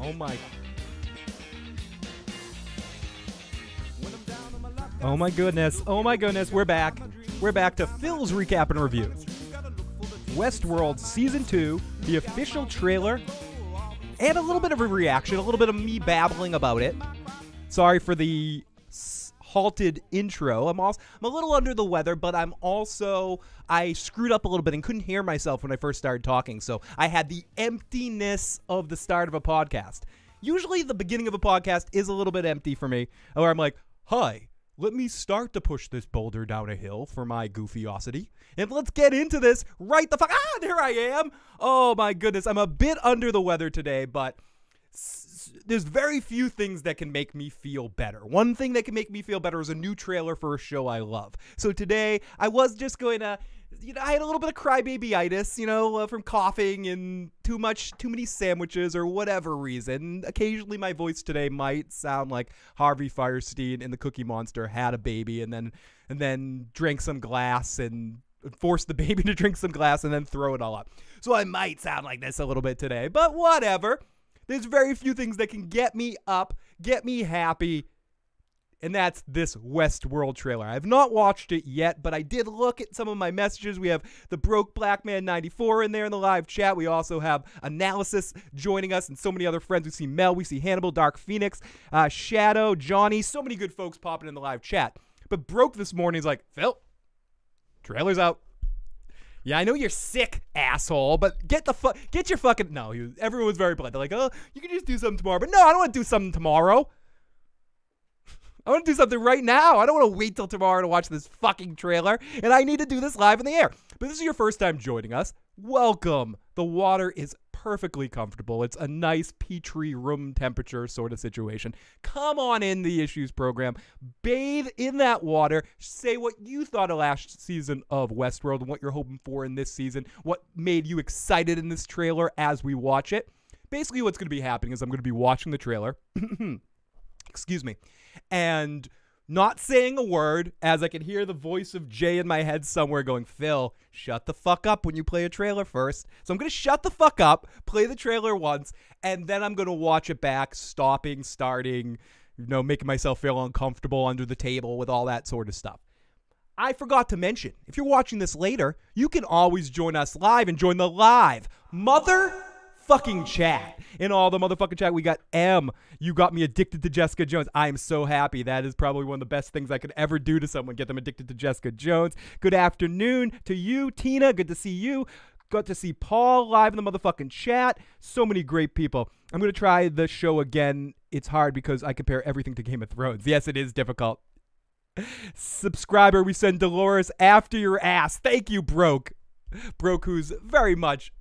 Oh my. Oh my goodness. Oh my goodness. We're back. We're back to Phil's recap and review. Westworld Season 2, the official trailer, and a little bit of a reaction, a little bit of me babbling about it. Sorry for the halted intro. I'm a little under the weather, but I screwed up a little bit and couldn't hear myself when I first started talking, so I had the emptiness of the start of a podcast. Usually the beginning of a podcast is a little bit empty for me, where I'm like, hi, let me start to push this boulder down a hill for my goofiosity, and let's get into this right the fuck. There I am. Oh my goodness, I'm a bit under the weather today, but there's very few things that can make me feel better. One thing that can make me feel better is a new trailer for a show I love. So today, I was just going to, I had a little bit of crybaby-itis, from coughing and too many sandwiches or whatever reason. Occasionally, my voice today might sound like Harvey Fierstein in The Cookie Monster had a baby and then drank some glass and forced the baby to drink some glass and then throw it all up. So I might sound like this a little bit today, but whatever. There's very few things that can get me up, get me happy, and that's this Westworld trailer. I have not watched it yet, but I did look at some of my messages. We have the Broke Black Man 94 in there in the live chat. We also have Analysis joining us and so many other friends. We see Mel, we see Hannibal, Dark Phoenix, Shadow, Johnny, so many good folks popping in the live chat. But Broke this morning is like, Phil, trailer's out. Yeah, I know you're sick, asshole, but everyone was very polite. They're like, oh, you can just do something tomorrow. But no, I don't want to do something tomorrow. I want to do something right now. I don't want to wait till tomorrow to watch this fucking trailer, and I need to do this live in the air. But this is your first time joining us. Welcome. The water is perfectly comfortable. It's a nice Petri room temperature sort of situation. Come on in the Issues program. Bathe in that water. Say what you thought of last season of Westworld and what you're hoping for in this season. What made you excited in this trailer as we watch it. Basically what's going to be happening is I'm going to be watching the trailer. Excuse me. And not saying a word, as I can hear the voice of Jay in my head somewhere going, Phil, shut the fuck up when you play a trailer first. So I'm going to shut the fuck up, play the trailer once, and then I'm going to watch it back, stopping, starting, making myself feel uncomfortable under the table with all that sort of stuff. I forgot to mention, if you're watching this later, you can always join us live and join the live motherfucking chat. In all the motherfucking chat, we got M. You got me addicted to Jessica Jones. I am so happy. That is probably one of the best things I could ever do to someone, get them addicted to Jessica Jones. Good afternoon to you, Tina. Good to see you. Got to see Paul live in the motherfucking chat. So many great people. I'm going to try the show again. It's hard because I compare everything to Game of Thrones. Yes, it is difficult. Subscriber, we send Dolores after your ass. Thank you, Broke. Broke, who's very much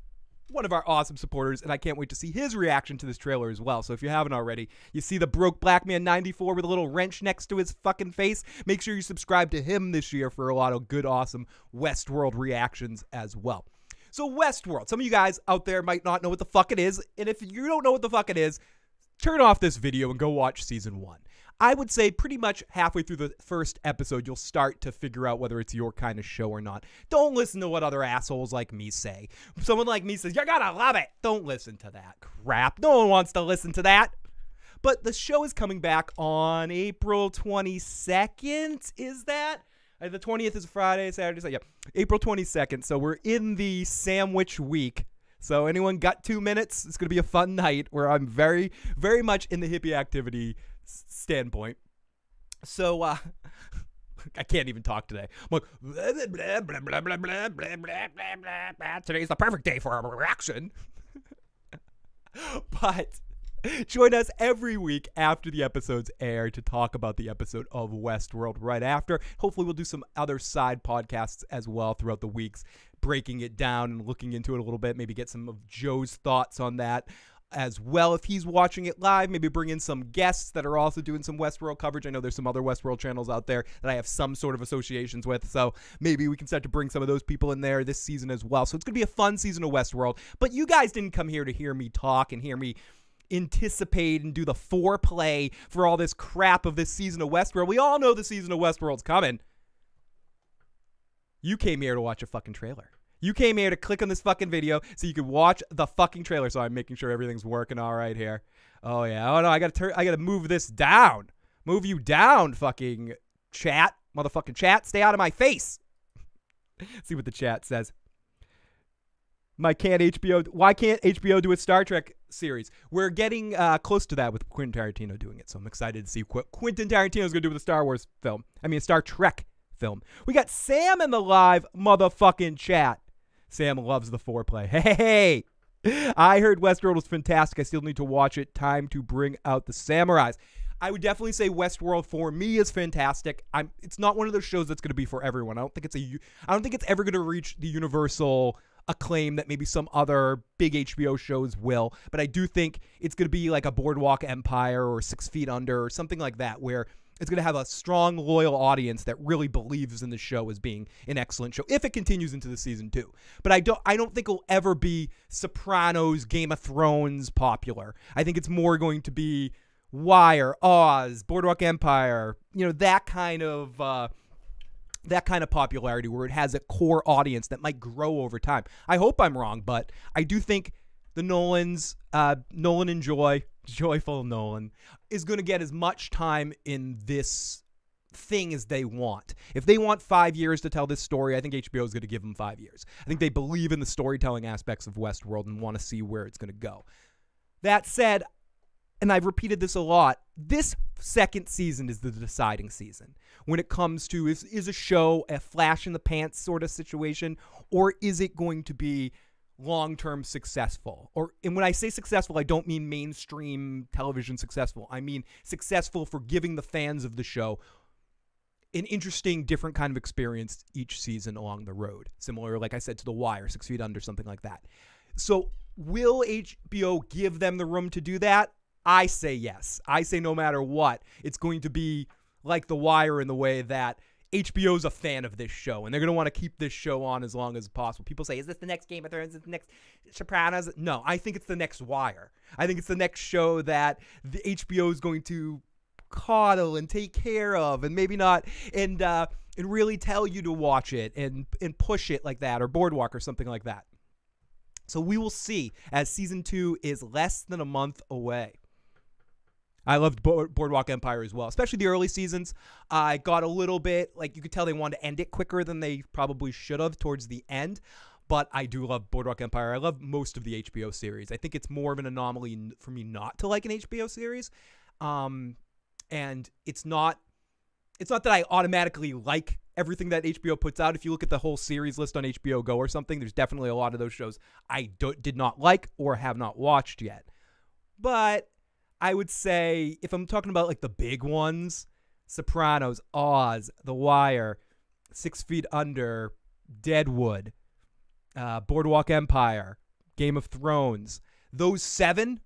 one of our awesome supporters, and I can't wait to see his reaction to this trailer as well. So if you haven't already, you see the Broke Black Man 94 with a little wrench next to his fucking face. Make sure you subscribe to him this year for a lot of good, awesome Westworld reactions as well. So Westworld, some of you guys out there might not know what the fuck it is, and if you don't know what the fuck it is, turn off this video and go watch season 1. I would say pretty much halfway through the first episode, you'll start to figure out whether it's your kind of show or not. Don't listen to what other assholes like me say. Someone like me says, you're gonna love it. Don't listen to that crap. No one wants to listen to that. But the show is coming back on April 22nd. Is that? The 20th is Friday, Saturday, so yeah. April 22nd. So we're in the sandwich week. So anyone got 2 minutes? It's going to be a fun night where I'm very, very much in the hippie activity standpoint. So I can't even talk today. I'm like, blah, blah, blah, blah, blah, blah, blah, blah, blah. Today's the perfect day for a reaction. But join us every week after the episodes air to talk about the episode of Westworld right after. Hopefully we'll do some other side podcasts as well throughout the weeks, breaking it down and looking into it a little bit, maybe get some of Joe's thoughts on that as well if he's watching it live. Maybe bring in some guests that are also doing some Westworld coverage. I know there's some other Westworld channels out there that I have some sort of associations with, so maybe we can start to bring some of those people in there this season as well. So it's going to be a fun season of Westworld, but you guys didn't come here to hear me talk and hear me anticipate and do the foreplay for all this crap of this season of Westworld. We all know the season of Westworld's coming. You came here to watch a fucking trailer. You came here to click on this fucking video so you could watch the fucking trailer. So I'm making sure everything's working all right here. Oh yeah. Oh no, I gotta move this down. Move you down, fucking chat. Motherfucking chat. Stay out of my face. See what the chat says. Why can't HBO do a Star Trek series? We're getting close to that with Quentin Tarantino doing it. So I'm excited to see what Quentin Tarantino's going to do with a Star Wars film. I mean, a Star Trek film. We got Sam in the live motherfucking chat. Sam loves the foreplay. Hey, I heard Westworld was fantastic. I still need to watch it. Time to bring out the samurais. I would definitely say Westworld for me is fantastic. It's not one of those shows that's going to be for everyone. I don't think it's ever going to reach the universal acclaim that maybe some other big HBO shows will. But I do think it's going to be like a Boardwalk Empire or 6 Feet Under or something like that, where it's going to have a strong, loyal audience that really believes in the show as being an excellent show if it continues into the season 2. But I don't think it'll ever be Sopranos, Game of Thrones popular. I think it's more going to be Wire, Oz, Boardwalk Empire, that kind of popularity where it has a core audience that might grow over time. I hope I'm wrong, but I do think the Nolans, Nolan and Joyful Nolan, is going to get as much time in this thing as they want. If they want 5 years to tell this story, I think HBO is going to give them 5 years. I think they believe in the storytelling aspects of Westworld and want to see where it's going to go. That said, and I've repeated this a lot, this second season is the deciding season when it comes to is a show a flash in the pants sort of situation, or is it going to be long-term successful? And when I say successful, I don't mean mainstream television successful. I mean successful for giving the fans of the show an interesting, different kind of experience each season along the road. Similar, like I said, to The Wire, 6 Feet Under, something like that. So will HBO give them the room to do that? I say yes. I say no matter what, it's going to be like The Wire in the way that HBO's a fan of this show, and they're going to want to keep this show on as long as possible. People say, is this the next Game of Thrones? Is it the next Sopranos? No, I think it's the next Wire. I think it's the next show that the HBO is going to coddle and take care of, and maybe not, and really tell you to watch it and push it like that, or Boardwalk or something like that. So we will see as season 2 is less than a month away. I loved Boardwalk Empire as well, especially the early seasons. I got a little bit, like you could tell they wanted to end it quicker than they probably should have towards the end. But I do love Boardwalk Empire. I love most of the HBO series. I think it's more of an anomaly for me not to like an HBO series. And it's not that I automatically like everything that HBO puts out. If you look at the whole series list on HBO Go or something, there's definitely a lot of those shows I did not like or have not watched yet. But I would say, if I'm talking about like the big ones, Sopranos, Oz, The Wire, 6 Feet Under, Deadwood, Boardwalk Empire, Game of Thrones, those seven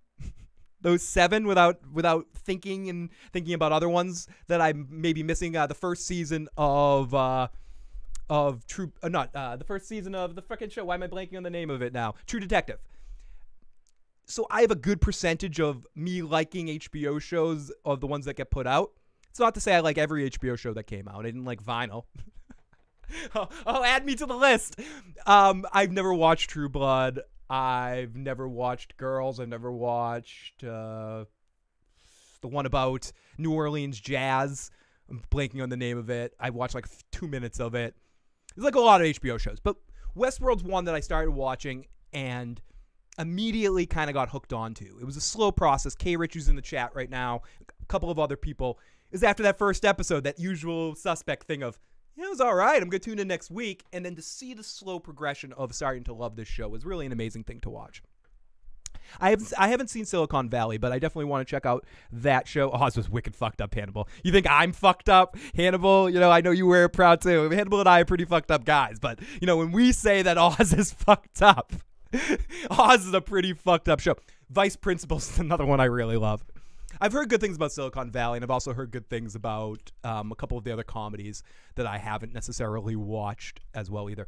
without thinking about other ones that I'm maybe missing. The first season of the first season of the fucking show. Why am I blanking on the name of it now? True Detective. So I have a good percentage of me liking HBO shows of the ones that get put out. It's not to say I like every HBO show that came out. I didn't like Vinyl. Oh, add me to the list. I've never watched True Blood. I've never watched Girls. I've never watched the one about New Orleans jazz. I'm blanking on the name of it. I watched like 2 minutes of it. There's like a lot of HBO shows. But Westworld's one that I started watching and immediately kind of got hooked onto. It was a slow process. Kay Rich, who's in the chat right now, a couple of other people, is after that first episode, that usual suspect thing of, yeah, it was all right, I'm going to tune in next week. And then to see the slow progression of starting to love this show was really an amazing thing to watch. I haven't seen Silicon Valley, but I definitely want to check out that show. Oz was wicked fucked up, Hannibal. You think I'm fucked up, Hannibal? I know you wear it proud too. Hannibal and I are pretty fucked up guys, but when we say that Oz is fucked up, Oz is a pretty fucked up show. Vice Principals is another one I really love. I've heard good things about Silicon Valley, and I've also heard good things about a couple of the other comedies that I haven't necessarily watched as well either.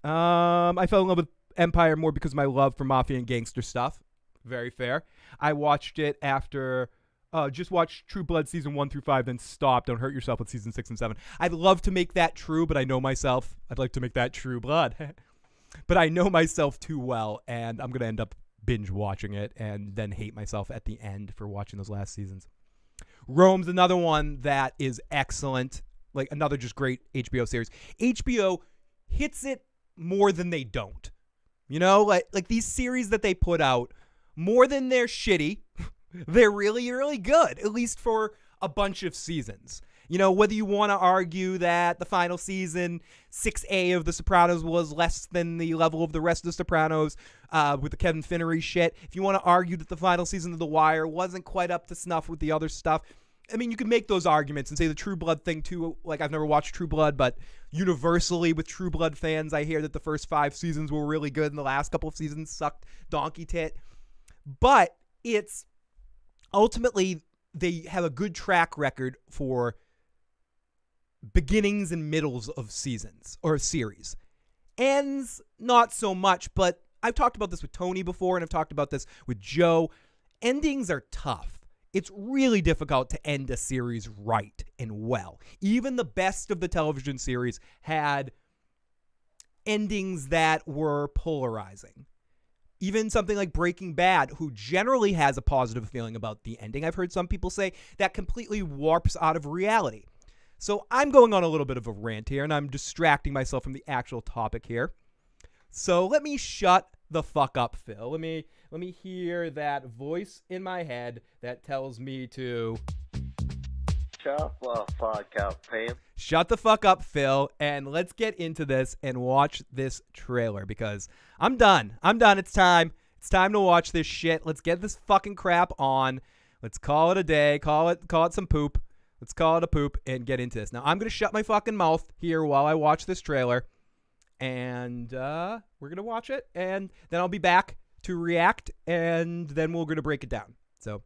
I fell in love with Empire more because of my love for mafia and gangster stuff. Very fair. I watched it after... just watched True Blood season 1 through 5, then stopped. Don't hurt yourself with season 6 and 7. I'd love to make that true, but I know myself. I'd like to make that True Blood. But I know myself too well, and I'm going to end up binge watching it and then hate myself at the end for watching those last seasons. Rome's another one that is excellent. Like another just great HBO series. HBO hits it more than they don't. You know, like these series that they put out, more than they're shitty, they're really, really good, at least for a bunch of seasons. You know, whether you want to argue that the final season, 6A of The Sopranos, was less than the level of the rest of The Sopranos with the Kevin Finnery shit. If you want to argue that the final season of The Wire wasn't quite up to snuff with the other stuff, I mean, you can make those arguments and say the True Blood thing, too. Like, I've never watched True Blood, but universally with True Blood fans, I hear that the first 5 seasons were really good and the last couple of seasons sucked donkey tit. But it's ultimately, they have a good track record for beginnings and middles of seasons or series. Ends, not so much, but I've talked about this with Tony before, and I've talked about this with Joe. Endings are tough. It's really difficult to end a series right and well. Even the best of the television series had endings that were polarizing. Even something like Breaking Bad, who generally has a positive feeling about the ending, I've heard some people say that completely warps out of reality. So I'm going on a little bit of a rant here, and I'm distracting myself from the actual topic here. So let me shut the fuck up, Phil. Let me hear that voice in my head that tells me to shut the fuck up, Pam. Shut the fuck up, Phil, and let's get into this and watch this trailer because I'm done. It's time. It's time to watch this shit. Let's get this fucking crap on. Let's call it a day. Call it some poop. Let's call it a poop and get into this. Now, I'm going to shut my fucking mouth here while I watch this trailer. And we're going to watch it. And then I'll be back to react. And then we're going to break it down. So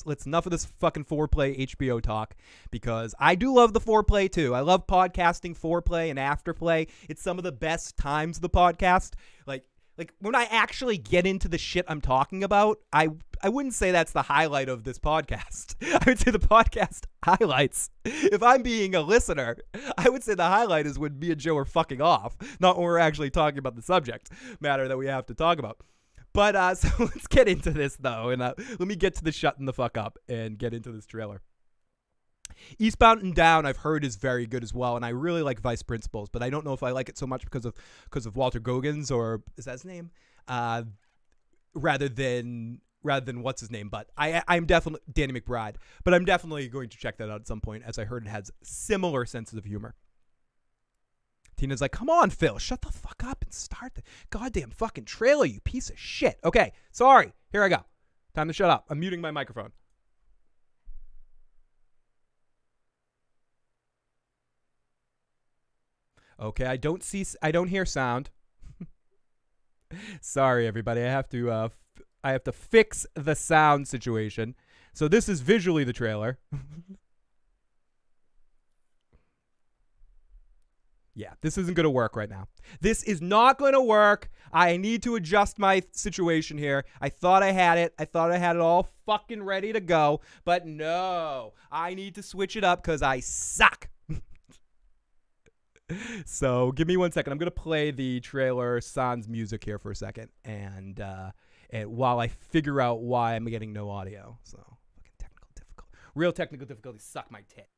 let's enough of this fucking foreplay HBO talk. Because I do love the foreplay too. I love podcasting foreplay and afterplay. It's some of the best times of the podcast. Like when I actually get into the shit I'm talking about, I wouldn't say that's the highlight of this podcast. I would say the podcast highlights. If I'm being a listener, I would say the highlight is when me and Joe are fucking off, not when we're actually talking about the subject matter that we have to talk about. But so let's get into this though, and let me get to the shutting the fuck up and get into this trailer. Eastbound and Down, I've heard, is very good as well, and I really like Vice Principals, but I don't know if I like it so much because of Walter Goggins, or is that his name? Rather than what's his name, but I'm definitely Danny McBride, but I'm definitely going to check that out at some point, as I heard it has similar senses of humor. Tina's like, come on, Phil, shut the fuck up and start the goddamn fucking trailer, you piece of shit. Okay, sorry, here I go. Time to shut up. I'm muting my microphone. Okay, I don't hear sound. Sorry, everybody. I have to fix the sound situation. So this is visually the trailer. Yeah, this isn't going to work right now. This is not going to work. I need to adjust my situation here. I thought I had it. I thought I had it all fucking ready to go. But no, I need to switch it up because I suck. So give me 1 second. I'm going to play the trailer sans music here for a second. And while I figure out why I'm getting no audio. So fucking technical difficulty. Real technical difficulties suck my tit.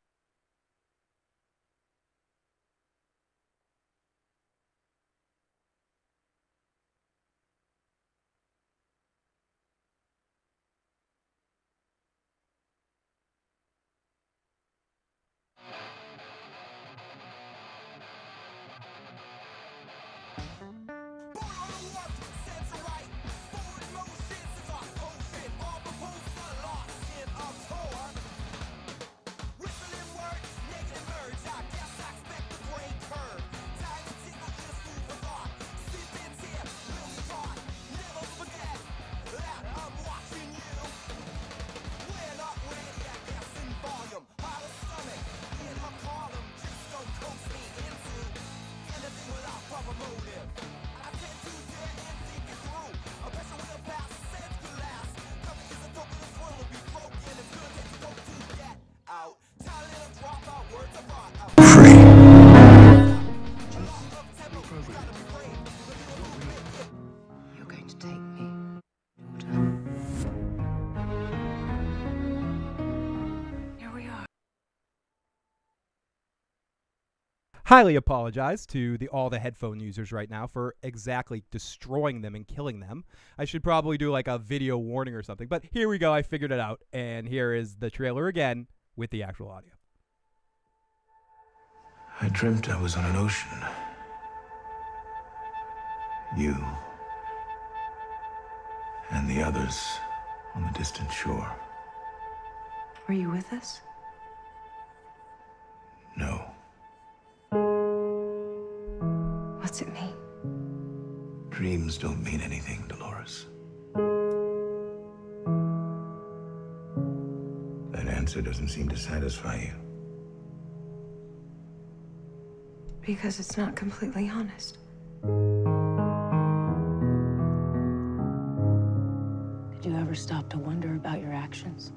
highly apologize to all the headphone users right now for exactly destroying them and killing them. I should probably do like a video warning or something. But here we go. I figured it out. And here is the trailer again with the actual audio. I dreamt I was on an ocean. You and the others on the distant shore. Were you with us? No. What's it mean? Dreams don't mean anything, Dolores. That answer doesn't seem to satisfy you. Because it's not completely honest. Did you ever stop to wonder about your actions?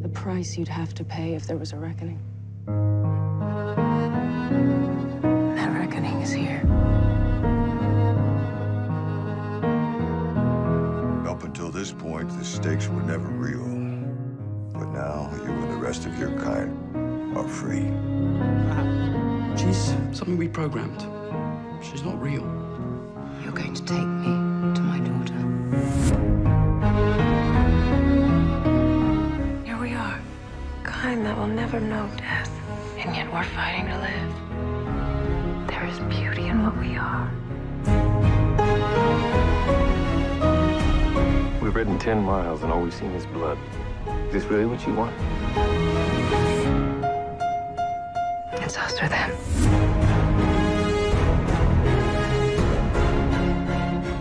The price you'd have to pay if there was a reckoning. That reckoning is here. Up until this point, the stakes were never real. But now, you and the rest of your kind are free. She's something we programmed. She's not real. You're going to take me to my daughter. Here we are, kind that will never know death, and yet we're fighting to live. There is beauty in what we are. We've ridden 10 miles and all we've seen is blood. Is this really what you want? It's us or them.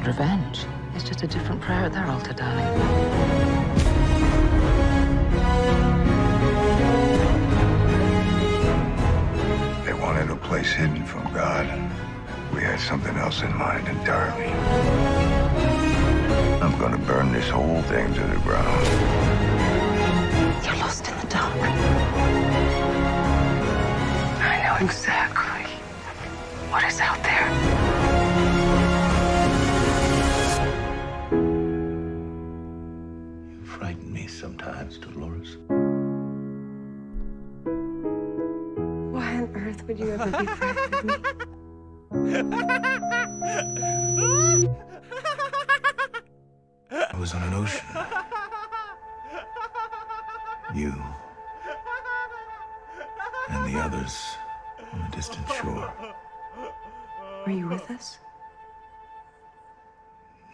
Revenge is just a different prayer at their altar, darling. They wanted a place hidden from God. We had something else in mind entirely. I'm gonna burn this whole thing to the ground. You're lost in the dark. I know exactly what is out there. You frighten me sometimes, Dolores. Why on earth would you ever be frightened of me? I was on an ocean. You and the others on the distant shore. Were you with us?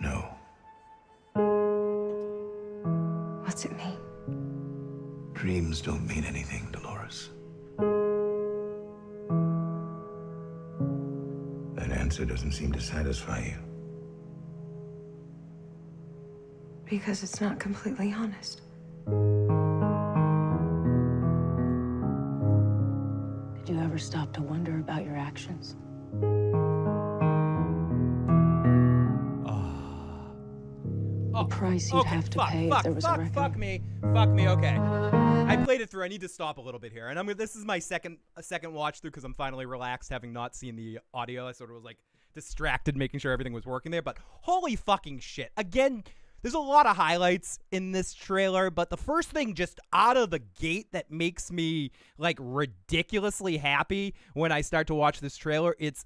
No. What's it mean? Dreams don't mean anything, Dolores. That answer doesn't seem to satisfy you. Because it's not completely honest. Did you ever stop to wonder about your actions? The price you'd have to pay if there was a reckoning. Fuck me. Okay, I played it through. I need to stop a little bit here, and this is my second watch through because I'm finally relaxed, having not seen the audio. I sort of was like distracted, making sure everything was working there. But holy fucking shit! Again. There's a lot of highlights in this trailer, but the first thing just out of the gate that makes me like ridiculously happy when I start to watch this trailer, it's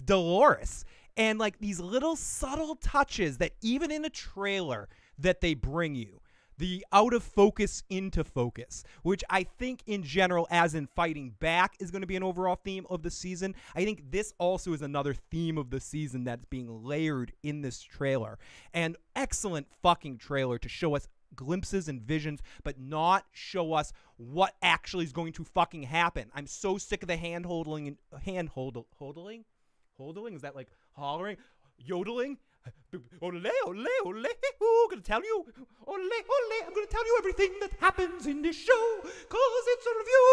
Dolores. And like these little subtle touches that even in a trailer that they bring you, the out of focus into focus, which I think in general, as in fighting back, is going to be an overall theme of the season. I think this also is another theme of the season that's being layered in this trailer. And excellent fucking trailer to show us glimpses and visions, but not show us what actually is going to fucking happen. I'm so sick of the hand-holding and hand-holding? Is that like hollering? Yodeling? Ole, ole, ole, I'm gonna tell you. Ole, ole, I'm gonna tell you everything that happens in this show, cause it's a review,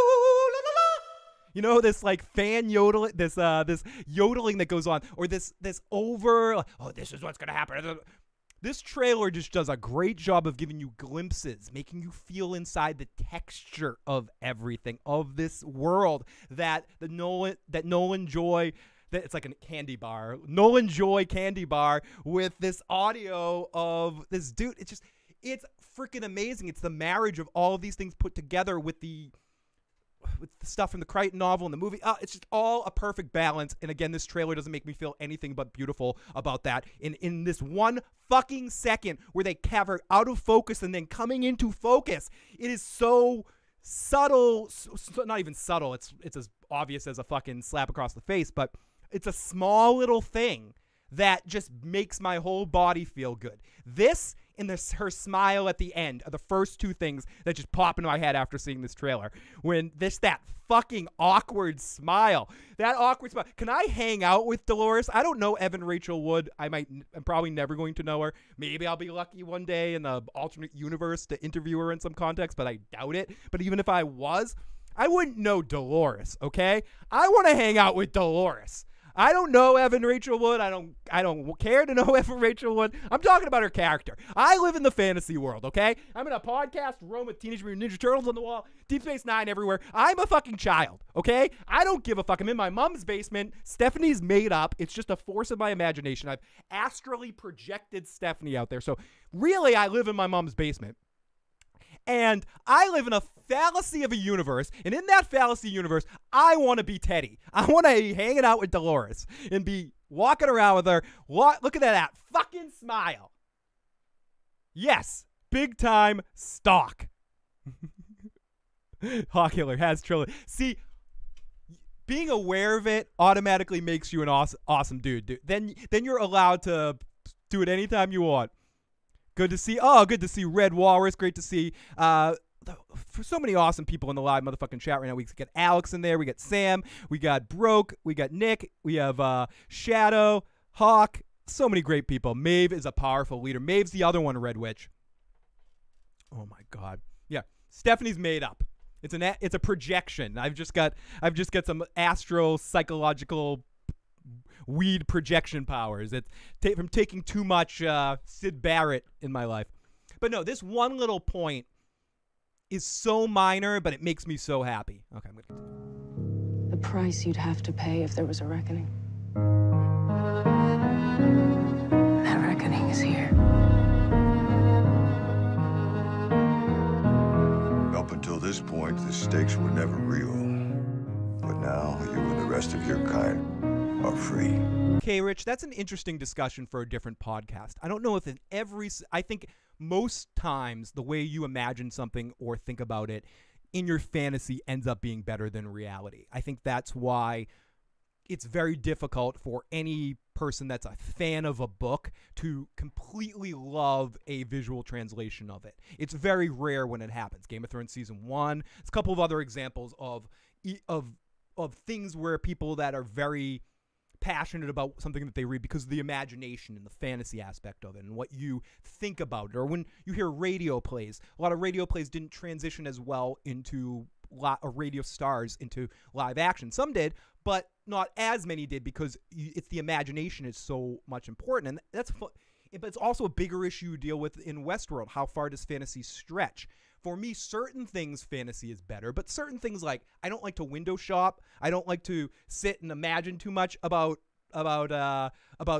la la la. You know, this like fan yodeling, this yodeling that goes on, or this over, oh, this is what's gonna happen. This trailer just does a great job of giving you glimpses, making you feel inside the texture of everything, of this world that Nolan Joy. It's like a candy bar, Nolan Joy candy bar with this audio of this dude. It's freaking amazing. It's the marriage of all of these things put together with the stuff from the Crichton novel and the movie. It's just all a perfect balance. And again, this trailer doesn't make me feel anything but beautiful about that. In this one fucking second where they cover out of focus and then coming into focus, it is so subtle. So not even subtle. It's as obvious as a fucking slap across the face, but it's a small little thing that just makes my whole body feel good. This and her smile at the end are the first two things that just pop into my head after seeing this trailer. When that fucking awkward smile. That awkward smile. Can I hang out with Dolores? I don't know Evan Rachel Wood. I'm probably never going to know her. Maybe I'll be lucky one day in the alternate universe to interview her in some context, but I doubt it. But even if I was, I wouldn't know Dolores, okay? I want to hang out with Dolores. I don't know Evan Rachel Wood. I don't care to know Evan Rachel Wood. I'm talking about her character. I live in the fantasy world, okay? I'm in a podcast room with Teenage Mutant Ninja Turtles on the wall, Deep Space Nine everywhere. I'm a fucking child, okay? I don't give a fuck. I'm in my mom's basement. Stephanie's made up. It's just a force of my imagination. I've astrally projected Stephanie out there. So really, I live in my mom's basement. And I live in a fallacy of a universe, and in that fallacy universe, I want to be Teddy. I want to be hanging out with Dolores and be walking around with her. Look at that fucking smile. Yes, big time stock. Hawkiller has trilogy. See, being aware of it automatically makes you an awesome dude. Then you're allowed to do it anytime you want. Good to see. Oh, good to see Red Walrus. Great to see. For so many awesome people in the live motherfucking chat right now. We got Alex in there. We got Sam. We got Broke. We got Nick. We have Shadow, Hawk. So many great people. Maeve is a powerful leader. Maeve's the other one, Red Witch. Oh my God. Yeah, Stephanie's made up. It's a projection. I've just got some astro psychological weed projection powers. It's from taking too much Sid Barrett in my life. But no, this one little point is so minor, but it makes me so happy. Okay, I'm going to continue. The price you'd have to pay if there was a reckoning. That reckoning is here. Up until this point, the stakes were never real. But now, you and the rest of your kind are free. Okay, Rich, that's an interesting discussion for a different podcast. I don't know if I think most times the way you imagine something or think about it in your fantasy ends up being better than reality. I think that's why it's very difficult for any person that's a fan of a book to completely love a visual translation of it. It's very rare when it happens. Game of Thrones season 1. There's a couple of other examples of things where people that are very passionate about something that they read because of the imagination and the fantasy aspect of it and what you think about it. Or when you hear radio plays, a lot of radio plays didn't transition as well into radio stars into live action. Some did, but not as many did because it's the imagination is so much important. And that's but it's also a bigger issue you deal with in Westworld. How far does fantasy stretch? For me, certain things fantasy is better, but certain things like I don't like to window shop. I don't like to sit and imagine too much about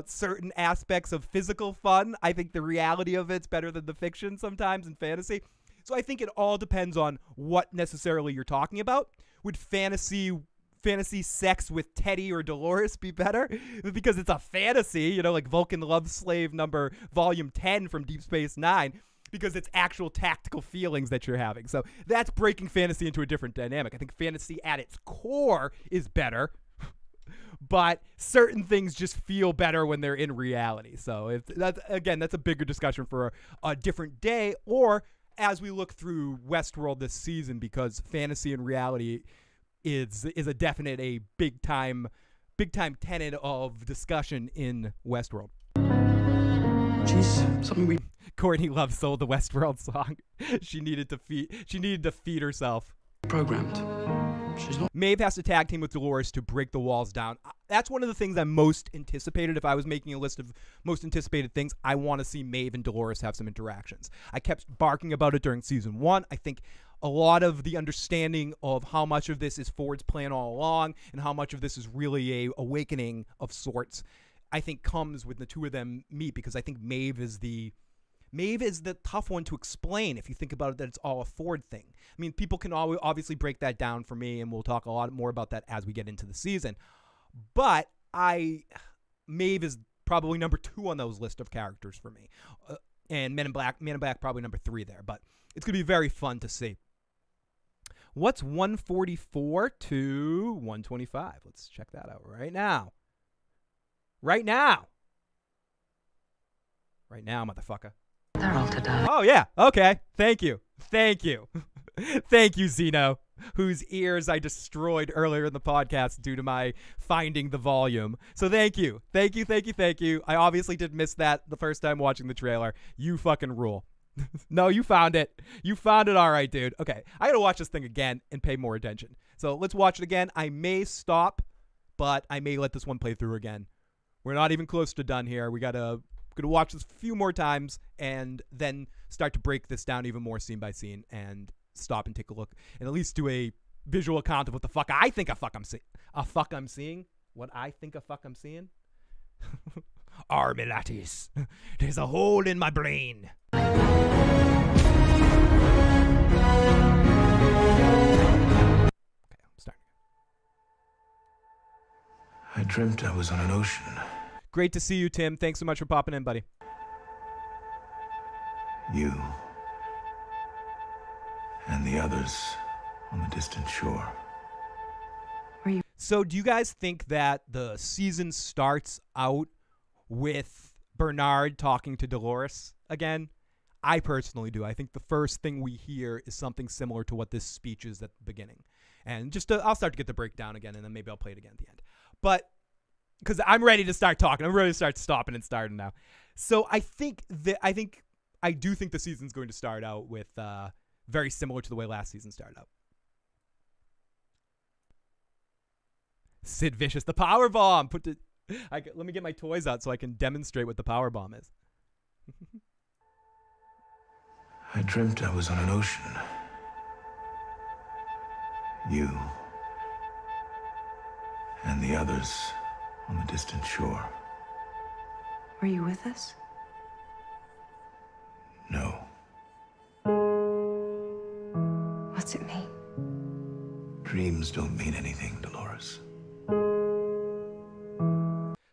certain aspects of physical fun. I think the reality of it's better than the fiction sometimes in fantasy. So I think it all depends on what necessarily you're talking about. Would fantasy sex with Teddy or Dolores be better? Because it's a fantasy, like Vulcan Love Slave volume 10 from Deep Space Nine. Because it's actual tactical feelings that you're having. So that's breaking fantasy into a different dynamic. I think fantasy at its core is better, but certain things just feel better when they're in reality. So that's a bigger discussion for a different day, or as we look through Westworld this season, because fantasy and reality is a definite a big time tenet of discussion in Westworld. She's something we Courtney Love sold the Westworld song. She needed to feed herself. programmed. She's not. Maeve has to tag team with Dolores to break the walls down. That's one of the things I'm most anticipated. If I was making a list of most anticipated things, I want to see Maeve and Dolores have some interactions. I kept barking about it during season 1. I think a lot of the understanding of how much of this is Ford's plan all along and how much of this is really a awakening of sorts, I think comes when the two of them meet, because I think Maeve is the Maeve is the tough one to explain if you think about it, that it's all a Ford thing. I mean, people can obviously break that down for me, and we'll talk a lot more about that as we get into the season. But Maeve is probably number 2 on those list of characters for me. And Man in Black probably number 3 there. But it's going to be very fun to see. What's 144 to 125? Let's check that out right now. Right now, motherfucker. They're all to die. Oh, yeah. Okay. Thank you. Thank you, Zeno, whose ears I destroyed earlier in the podcast due to my finding the volume. So thank you. Thank you. I obviously did miss that the first time watching the trailer. You fucking rule. No, you found it. You found it all right, dude. Okay, I got to watch this thing again and pay more attention. So let's watch it again. I may stop, but I may let this one play through again. We're not even close to done here. We got to watch this a few more times and then start to break this down even more scene by scene and stop and take a look and at least do a visual account of what the fuck I think I'm seeing. What I think I'm seeing? Army latties. There's a hole in my brain. Okay, I'm starting. I dreamt I was on an ocean. Great to see you, Tim. Thanks so much for popping in, buddy. You and the others on the distant shore. So do you guys think that the season starts out with Bernard talking to Dolores again? I personally do. I think the first thing we hear is something similar to what this speech is at the beginning. And I'll start to get the breakdown again, and then maybe I'll play it again at the end. But because I'm ready to start talking. I'm ready to start stopping and starting now. So I do think the season's going to start out with very similar to the way last season started out. Sid Vicious, the power bomb. Let me get my toys out so I can demonstrate what the power bomb is. I dreamt I was on an ocean. You and the others on the distant shore. Were you with us? No. What's it mean? Dreams don't mean anything, Dolores.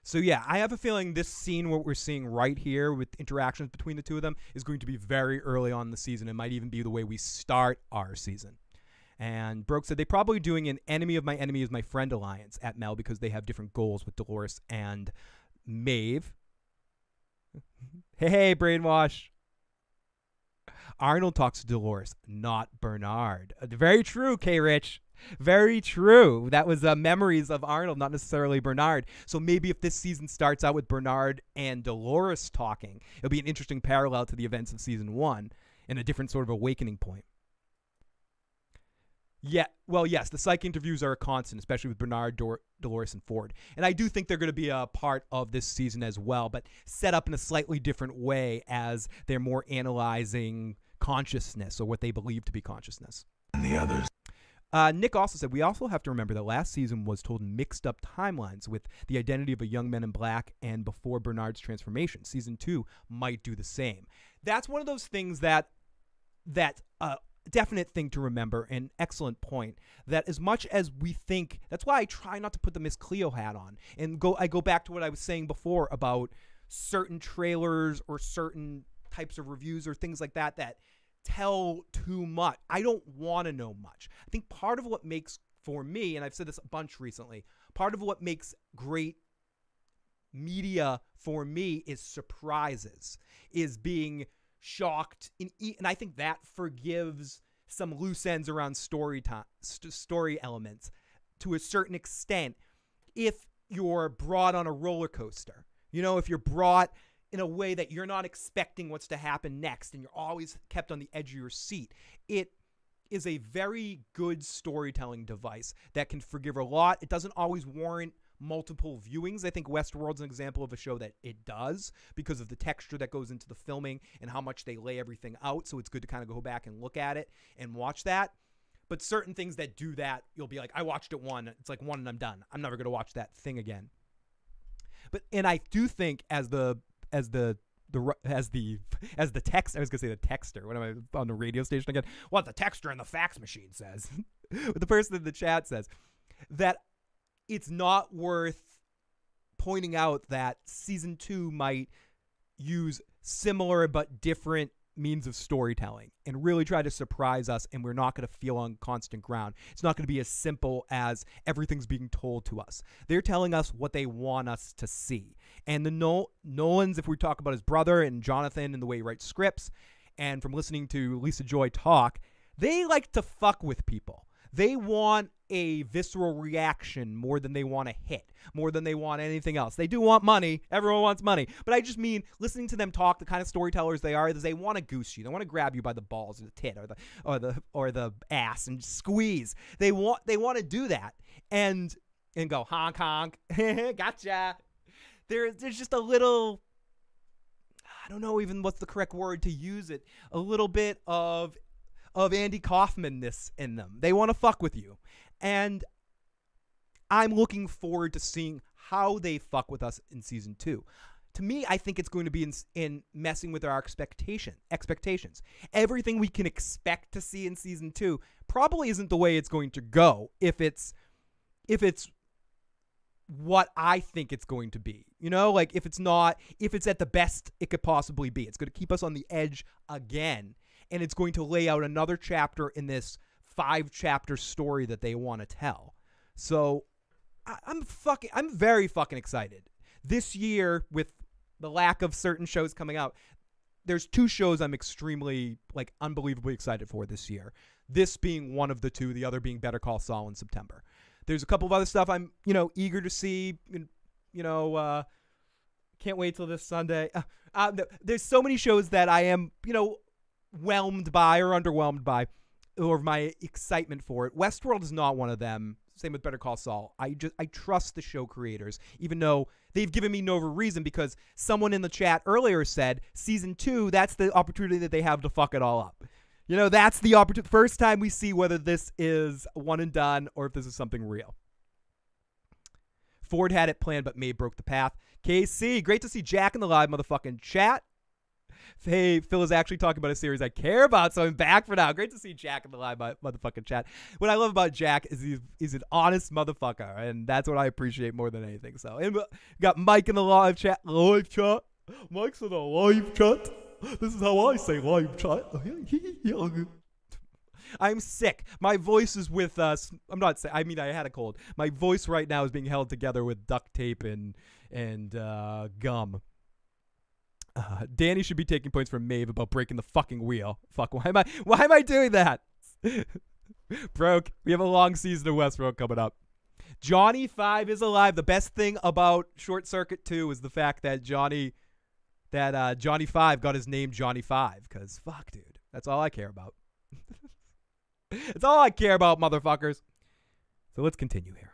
So yeah, I have a feeling this scene, what we're seeing right here with interactions between the two of them, is going to be very early on in the season. It might even be the way we start our season. And Burk said they're probably doing an enemy of my enemy is my friend alliance at Mel because they have different goals with Dolores and Maeve. Hey, brainwash. Arnold talks to Dolores, not Bernard. Very true, K-Rich. Very true. That was memories of Arnold, not necessarily Bernard. So maybe if this season starts out with Bernard and Dolores talking, it'll be an interesting parallel to the events of season 1 and a different sort of awakening point. Yeah, well, yes, the psych interviews are a constant, especially with Bernard, Dolores, and Ford. And I do think they're going to be a part of this season as well, but set up in a slightly different way as they're more analyzing consciousness or what they believe to be consciousness. And the others. Nick also said, we also have to remember that last season was told in mixed up timelines with the identity of a young man in black and before Bernard's transformation. Season 2 might do the same. That's one of those things that definite thing to remember, an excellent point, that as much as we think, that's why I try not to put the Miss Cleo hat on. And I go back to what I was saying before about certain trailers or certain types of reviews or things like that that tell too much. I don't want to know much. I think part of what makes, for me, and I've said this a bunch recently, part of what makes great media for me is surprises, is being shocked, and I think that forgives some loose ends around story elements to a certain extent if you're brought on a roller coaster. You know, if you're brought in a way that you're not expecting what's to happen next and you're always kept on the edge of your seat. It is a very good storytelling device that can forgive a lot. It doesn't always warrant multiple viewings. I think Westworld's an example of a show that it does because of the texture that goes into the filming and how much they lay everything out. So it's good to kind of go back and look at it and watch that. But certain things that do that, you'll be like, I watched it one. It's like one and I'm done. I'm never going to watch that thing again. And I do think as the text. I was gonna say the texter. What am I on the radio station again? What the texter in the fax machine says. The person in the chat says that it's not worth pointing out that season 2 might use similar but different means of storytelling and really try to surprise us, and we're not going to feel on constant ground. It's not going to be as simple as everything's being told to us. They're telling us what they want us to see. And the Nolans, if we talk about his brother and Jonathan and the way he writes scripts, and from listening to Lisa Joy talk, they like to fuck with people. They want a visceral reaction more than they want a hit, more than they want anything else. They do want money. Everyone wants money. But I just mean listening to them talk, the kind of storytellers they are, is they want to goose you. They want to grab you by the balls or the tit or the ass and squeeze. They want to do that and go honk honk. Gotcha. There's just a little, I don't know even what's the correct word to use it, a little bit of Andy Kaufman-ness in them. They want to fuck with you. And I'm looking forward to seeing how they fuck with us in season 2. To me, I think it's going to be in messing with our expectations. Everything we can expect to see in season 2 probably isn't the way it's going to go if it's what I think it's going to be. You know, like if it's at the best it could possibly be. It's going to keep us on the edge again. And it's going to lay out another chapter in this 5-chapter story that they want to tell. So I'm very fucking excited. This year, with the lack of certain shows coming out, there's 2 shows I'm extremely, unbelievably excited for this year. This being one of the 2, the other being Better Call Saul in September. There's a couple of other stuff I'm, eager to see. Can't wait till this Sunday. There's so many shows that I am, whelmed by or underwhelmed by, or my excitement for it. Westworld is not one of them. Same with Better Call Saul. I trust the show creators, even though they've given me no reason, because someone in the chat earlier said season 2, that's the opportunity that they have to fuck it all up. That's the opportunity. First time we see whether this is one and done or if this is something real. Ford had it planned, but May broke the path. KC, great to see Jack in the live motherfucking chat. Hey, Phil is actually talking about a series I care about, so I'm back for now. Great to see Jack in the live motherfucking chat. What I love about Jack is he's an honest motherfucker, and that's what I appreciate more than anything. So, and we got Mike in the live chat. Live chat. Mike's in the live chat. This is how I say live chat. I'm sick. My voice is with us. I'm not sick. I mean, I had a cold. My voice right now is being held together with duct tape and gum. Danny should be taking points from Maeve about breaking the fucking wheel. Fuck, why am I doing that? Broke. We have a long season of Westworld coming up. Johnny 5 is alive. The best thing about Short Circuit 2 is the fact that Johnny 5 got his name Johnny 5, because fuck, dude. That's all I care about. That's all I care about, motherfuckers. So let's continue here.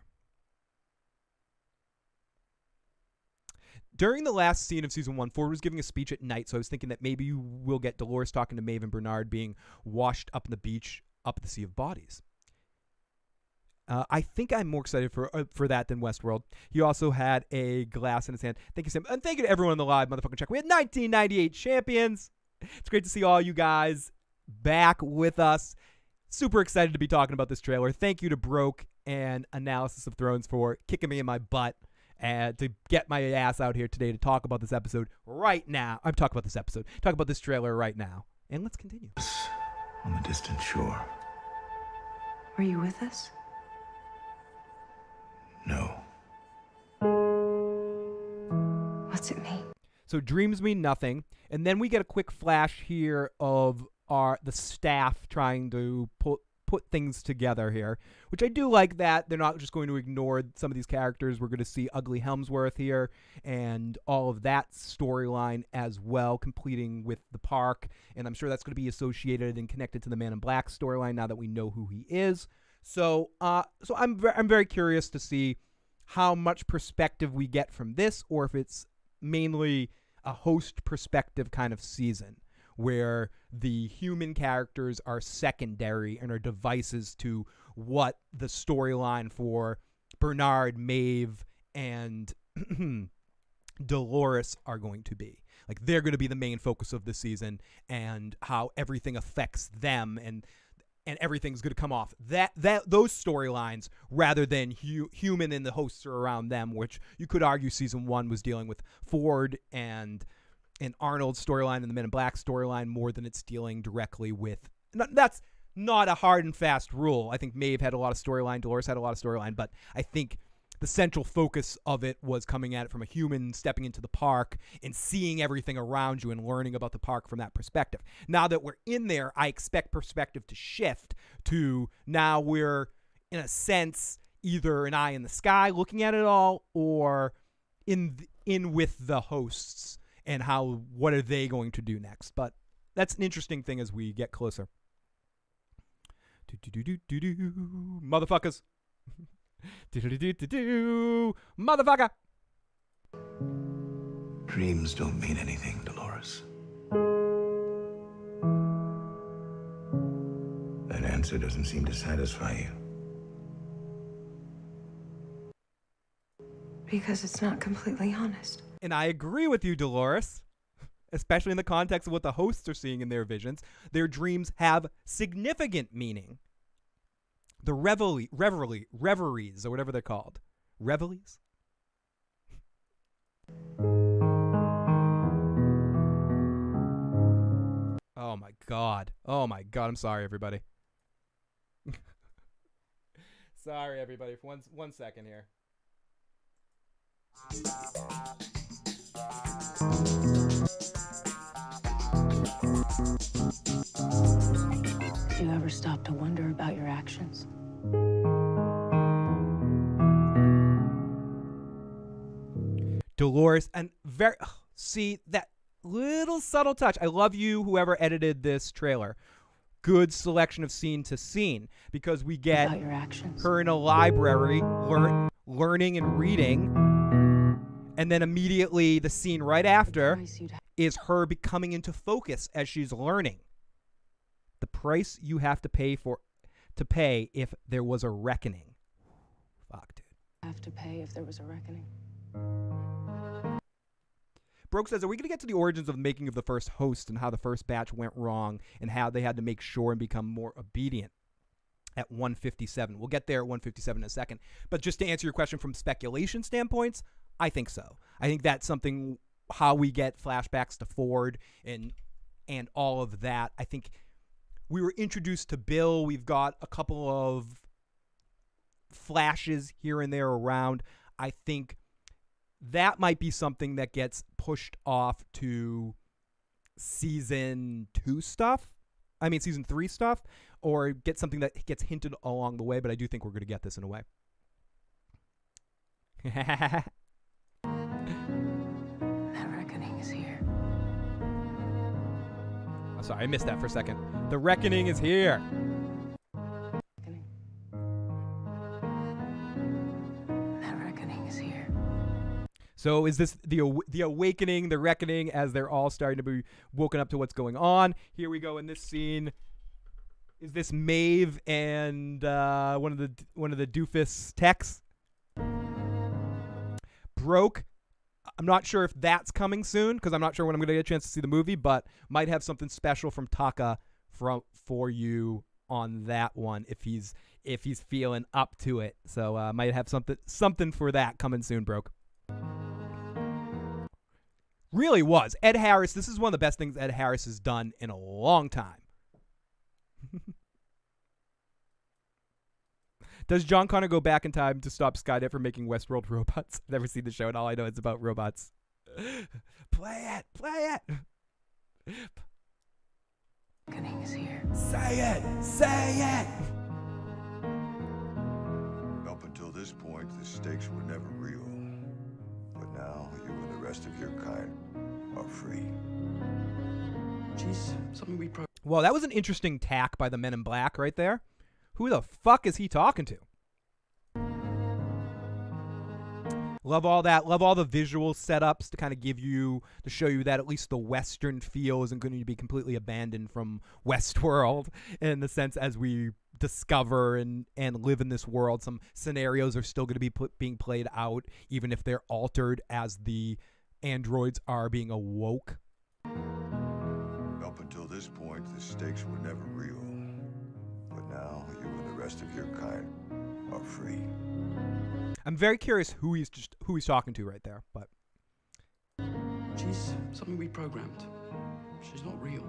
During the last scene of season 1, Ford was giving a speech at night, so I was thinking that maybe we'll get Dolores talking to Maeve and Bernard being washed up on the beach, up at the Sea of Bodies. I think I'm more excited for that than Westworld. He also had a glass in his hand. Thank you, Sam. And thank you to everyone on the live motherfucking check. We had 1998 champions. It's great to see all you guys back with us. Super excited to be talking about this trailer. Thank you to Broke and Analysis of Thrones for kicking me in my butt and to get my ass out here today to talk about this episode right now. I'm talking about this episode. Talk about this trailer right now. And let's continue. On the distant shore. Were you with us? No. What's it mean? So dreams mean nothing. And then we get a quick flash here of the staff trying to put things together here, which I do like that they're not just going to ignore some of these characters. We're going to see Ugly Helmsworth here and all of that storyline as well, completing with the park. And I'm sure that's going to be associated and connected to the Man in Black storyline now that we know who he is. So I'm very curious to see how much perspective we get from this, or if it's mainly a host perspective kind of season, where the human characters are secondary and are devices to what the storyline for Bernard, Maeve, and Dolores are going to be. Like they're going to be the main focus of the season, and how everything affects them, and everything's going to come off those storylines rather than human and the hosts are around them, which you could argue season 1 was dealing with Ford and Arnold's storyline and the Men in Black storyline more than it's dealing directly with. That's not a hard and fast rule. I think Maeve had a lot of storyline, Dolores had a lot of storyline, but I think the central focus of it was coming at it from a human stepping into the park and seeing everything around you and learning about the park from that perspective. Now that we're in there, I expect perspective to shift to now we're, in a sense, either an eye in the sky looking at it all, or in with the hosts and what are they going to do next. But that's an interesting thing as we get closer. Motherfuckers. Motherfucker. Dreams don't mean anything, Dolores. That answer doesn't seem to satisfy you. Because it's not completely honest. And I agree with you, Dolores, especially in the context of what the hosts are seeing in their visions. Their dreams have significant meaning. The reveries, or whatever they're called. Reveilles? Oh my God. I'm sorry, everybody. Sorry, everybody. For one second here. Do you ever stop to wonder about your actions? Dolores, and see that little subtle touch. I love you, whoever edited this trailer. Good selection of scene to scene, because we get About your actions. her in a library learning and reading, and then immediately the scene right after is her becoming into focus as she's learning. The price you have to pay if there was a reckoning. Fuck, dude. Have to pay if there was a reckoning. Broke says, are we going to get to the origins of the making of the first host and how the first batch went wrong and how they had to make sure and become more obedient at 157? We'll get there at 157 in a second. But just to answer your question from speculation standpoints, I think so. I think that's something, how we get flashbacks to Ford and all of that. I think we were introduced to Bill. We've got a couple of flashes here and there around. I think that might be something that gets pushed off to season 3 stuff, or get something that gets hinted along the way, but I do think we're going to get this in a way. That reckoning is here. I'm sorry, I missed that for a second. The reckoning is here. Reckoning. That reckoning is here. So is this the awakening, the reckoning, as they're all starting to be woken up to what's going on? Here we go in this scene. Is this Maeve and one of the doofus techs? Broke. I'm not sure if that's coming soon, because I'm not sure when I'm going to get a chance to see the movie, but might have something special from Taka for you on that one if he's feeling up to it. So might have something for that coming soon, Broke. Really was. Ed Harris, this is one of the best things Ed Harris has done in a long time. Does John Connor go back in time to stop Skynet from making Westworld robots? I've never seen the show, and all I know is about robots. Play it! Play it! Reckoning is here. Say it! Say it! Up until this point, the stakes were never real. But now, you and the rest of your kind are free. She's something we Well, that was an interesting tack by the Men in Black right there. Who the fuck is he talking to? Love all that. Love all the visual setups to kind of show you that at least the Western feel isn't going to be completely abandoned from Westworld, in the sense as we discover and live in this world. Some scenarios are still going to be being played out, even if they're altered as the androids are being awoke. Up until this point, the stakes were never real. But now, you and the rest of your kind are free. I'm very curious who he's talking to right there, but She's something we programmed. She's not real.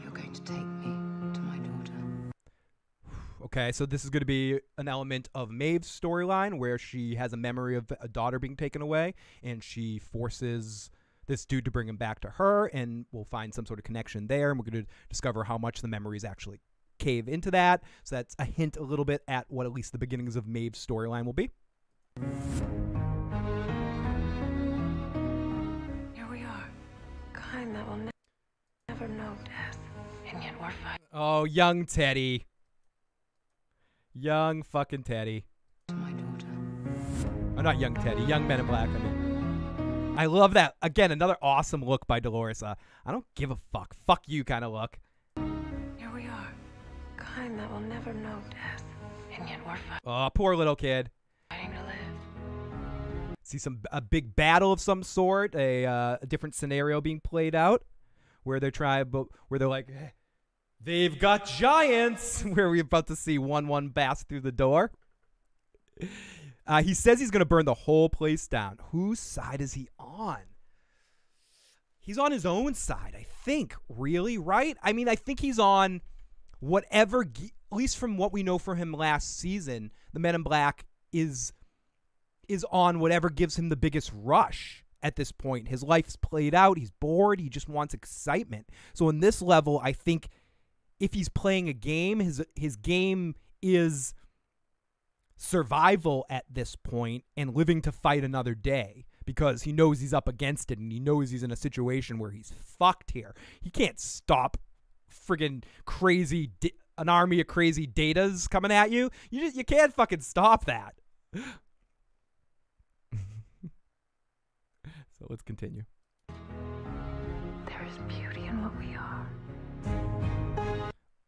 You're going to take me to my daughter. okay, so this is going to be an element of Maeve's storyline where she has a memory of a daughter being taken away, and she forces this dude to bring him back to her, and we'll find some sort of connection there, and we're going to discover how much the memories actually cave into that. So that's a hint a little bit at what at least the beginnings of Maeve's storyline will be. Here we are. Kind that will never know death. And yet we're fighting Oh, young Teddy. Young fucking Teddy. To my daughter. Oh, not young Teddy. Young Men in Black, I mean. I love that. Again, another awesome look by Dolores. I don't give a fuck. Fuck you kind of look. Here we are. Kind that will never know death. And yet we're Oh, poor little kid. fighting to live. See a big battle of some sort, a different scenario being played out, where they're like, they've got giants. Where we're about to see 1-1 bass through the door. He says he's gonna burn the whole place down. Whose side is he on? He's on his own side, I think. Really, right? I mean, I think he's on whatever. At least from what we know from him last season, the Men in Black is on whatever gives him the biggest rush at this point. His life's played out. He's bored. He just wants excitement. So in this level, I think if he's playing a game, his game is survival at this point and living to fight another day, because he knows he's up against it and he knows he's in a situation where he's fucked here. He can't stop friggin' crazy, an army of crazy datas coming at you. You can't fucking stop that. So let's continue. There is beauty in what we are.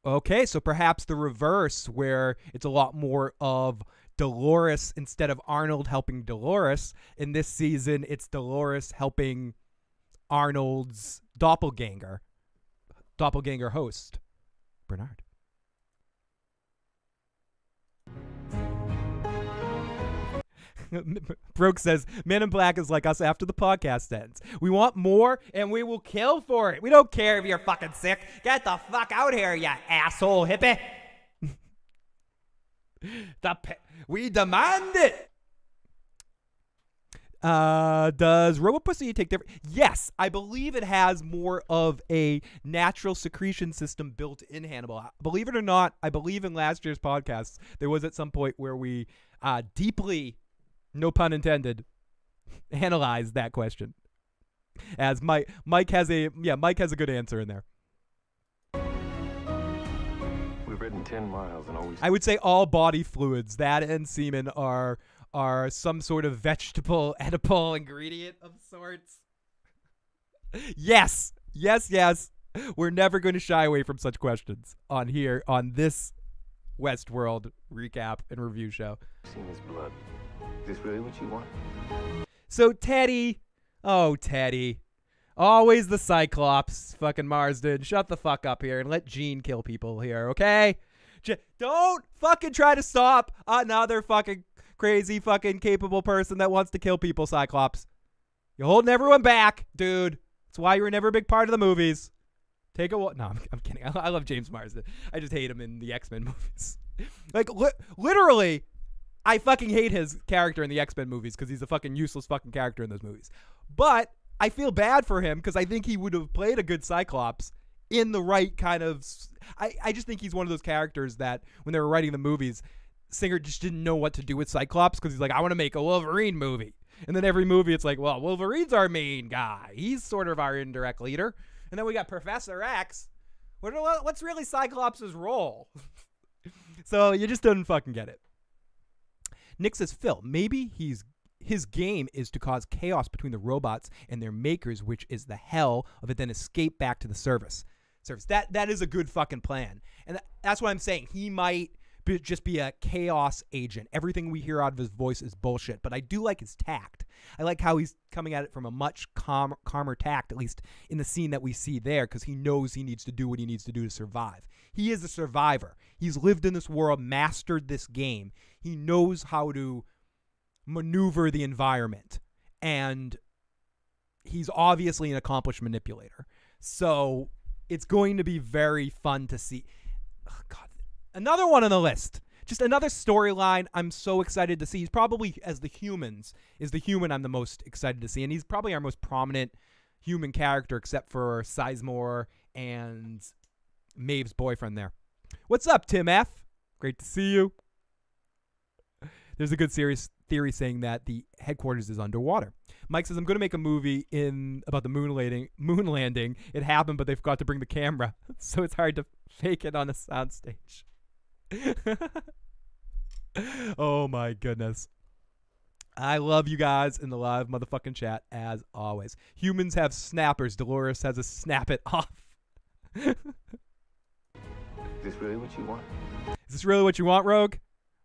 Okay, so perhaps the reverse, where it's a lot more of Dolores instead of Arnold helping Dolores. In this season, it's Dolores helping Arnold's doppelganger host, Bernard. Brooke says, Men in Black is like us after the podcast ends. We want more, and we will kill for it. We don't care if you're fucking sick. Get the fuck out here, you asshole hippie. We demand it. Does Robopussy take different? Yes, I believe it has more of a natural secretion system built in Hannibal. Believe it or not, I believe in last year's podcast, there was at some point where we deeply, no pun intended, analyzed that question. As Mike has a good answer in there. We've ridden 10 miles and always. I would say all body fluids, that and semen, are some sort of vegetable edible ingredient of sorts. Yes. We're never going to shy away from such questions on here on this Westworld recap and review show. Seen his blood. Is this really what you want? So Teddy, always the Cyclops, fucking Marsden. Shut the fuck up here and let Jean kill people here, okay? Don't fucking try to stop another fucking crazy fucking capable person that wants to kill people, Cyclops. You're holding everyone back, dude. That's why you were never a big part of the movies. Take a walk. No, I'm kidding. I love James Marsden. I just hate him in the X-Men movies. Like, literally, I fucking hate his character in the X-Men movies because he's a fucking useless fucking character in those movies. But I feel bad for him because I think he would have played a good Cyclops in the right kind of... I just think he's one of those characters that when they were writing the movies, Singer just didn't know what to do with Cyclops because he's like, I want to make a Wolverine movie. And then every movie it's like, well, Wolverine's our main guy. He's sort of our indirect leader. And then we got Professor X. What's really Cyclops' role? So you just didn't fucking get it. Nick says, Phil, maybe his game is to cause chaos between the robots and their makers, which is the hell of it, then escape back to the service. That is a good fucking plan. And that's what I'm saying. He might just be a chaos agent. Everything we hear out of his voice is bullshit, but I do like his tact. I like how he's coming at it from a much calmer tact, at least in the scene that we see there, because he knows he needs to do what he needs to do to survive. He is a survivor. He's lived in this world, mastered this game. He knows how to maneuver the environment, and he's obviously an accomplished manipulator. So it's going to be very fun to see. Oh, God. Another one on the list. Just another storyline I'm so excited to see. He's probably, as the humans, is the human I'm the most excited to see. And he's probably our most prominent human character, except for Sizemore and Maeve's boyfriend there. What's up, Tim F? Great to see you. There's a good serious theory saying that the headquarters is underwater. Mike says, I'm going to make a movie about the moon landing. It happened, but they forgot to bring the camera, so it's hard to fake it on a soundstage. Oh my goodness. I love you guys in the live motherfucking chat as always. Humans have snappers. Dolores has a snap it off. Is this really what you want? Is this really what you want, Rogue?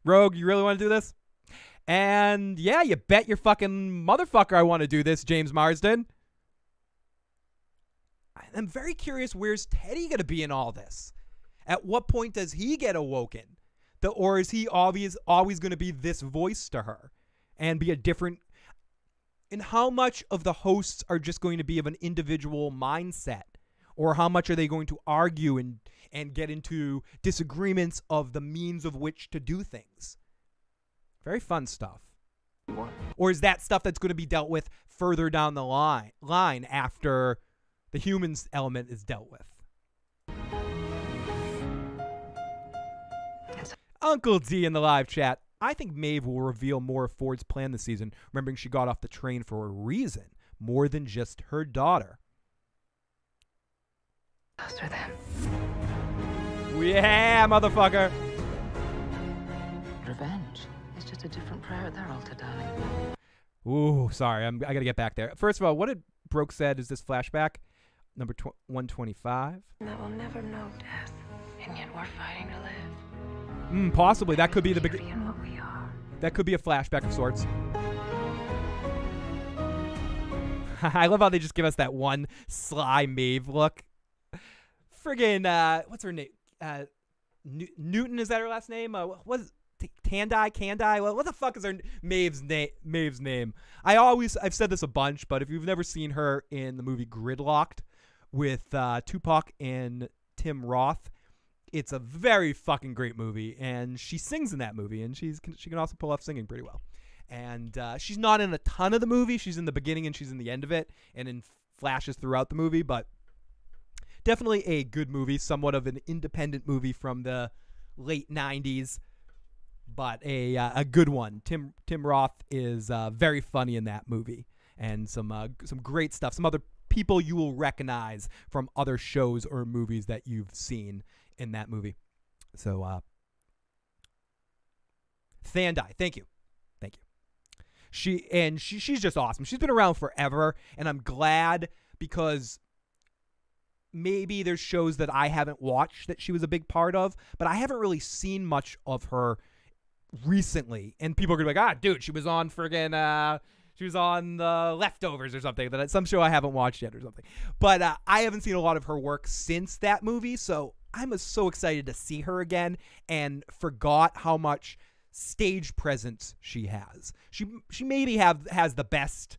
Rogue, you really want to do this? And yeah, you bet your fucking motherfucker I want to do this, James Marsden. I'm very curious, where's Teddy going to be in all this? At what point does he get awoken? Or is he always going to be this voice to her and be a different? And how much of the hosts are just going to be of an individual mindset? Or how much are they going to argue and get into disagreements of the means of which to do things? Very fun stuff. Or is that stuff that's going to be dealt with further down the line after the humans element is dealt with? Uncle D in the live chat. I think Maeve will reveal more of Ford's plan this season, remembering she got off the train for a reason, more than just her daughter. Closer then. Yeah, motherfucker. Revenge is just a different prayer at their altar, darling. Ooh, sorry. I got to get back there. First of all, what did Broke said is this flashback? Number 125. That will never know death, and yet we're fighting to live. Possibly. That could be the beginning. In what we are. That could be a flashback of sorts. I love how they just give us that one sly Maeve look. Friggin', what's her name? Newton, is that her last name? What's Candide? What the fuck is her Maeve's name? I've said this a bunch, but if you've never seen her in the movie Gridlocked with Tupac and Tim Roth, it's a very fucking great movie, and she sings in that movie, and she can also pull off singing pretty well. And she's not in a ton of the movie. She's in the beginning and she's in the end of it, and in flashes throughout the movie, but definitely a good movie, somewhat of an independent movie from the late 90s, but a good one. Tim Roth is very funny in that movie, and some great stuff. Some other people you will recognize from other shows or movies that you've seen in that movie. So, Thandai, thank you. She's just awesome. She's been around forever, and I'm glad, because maybe there's shows that I haven't watched that she was a big part of, but I haven't really seen much of her recently. And people are gonna be like, dude, she was on friggin' she was on The Leftovers or something, that some show I haven't watched yet or something. But I haven't seen a lot of her work since that movie, so I'm so excited to see her again, and forgot how much stage presence she has. She maybe has the best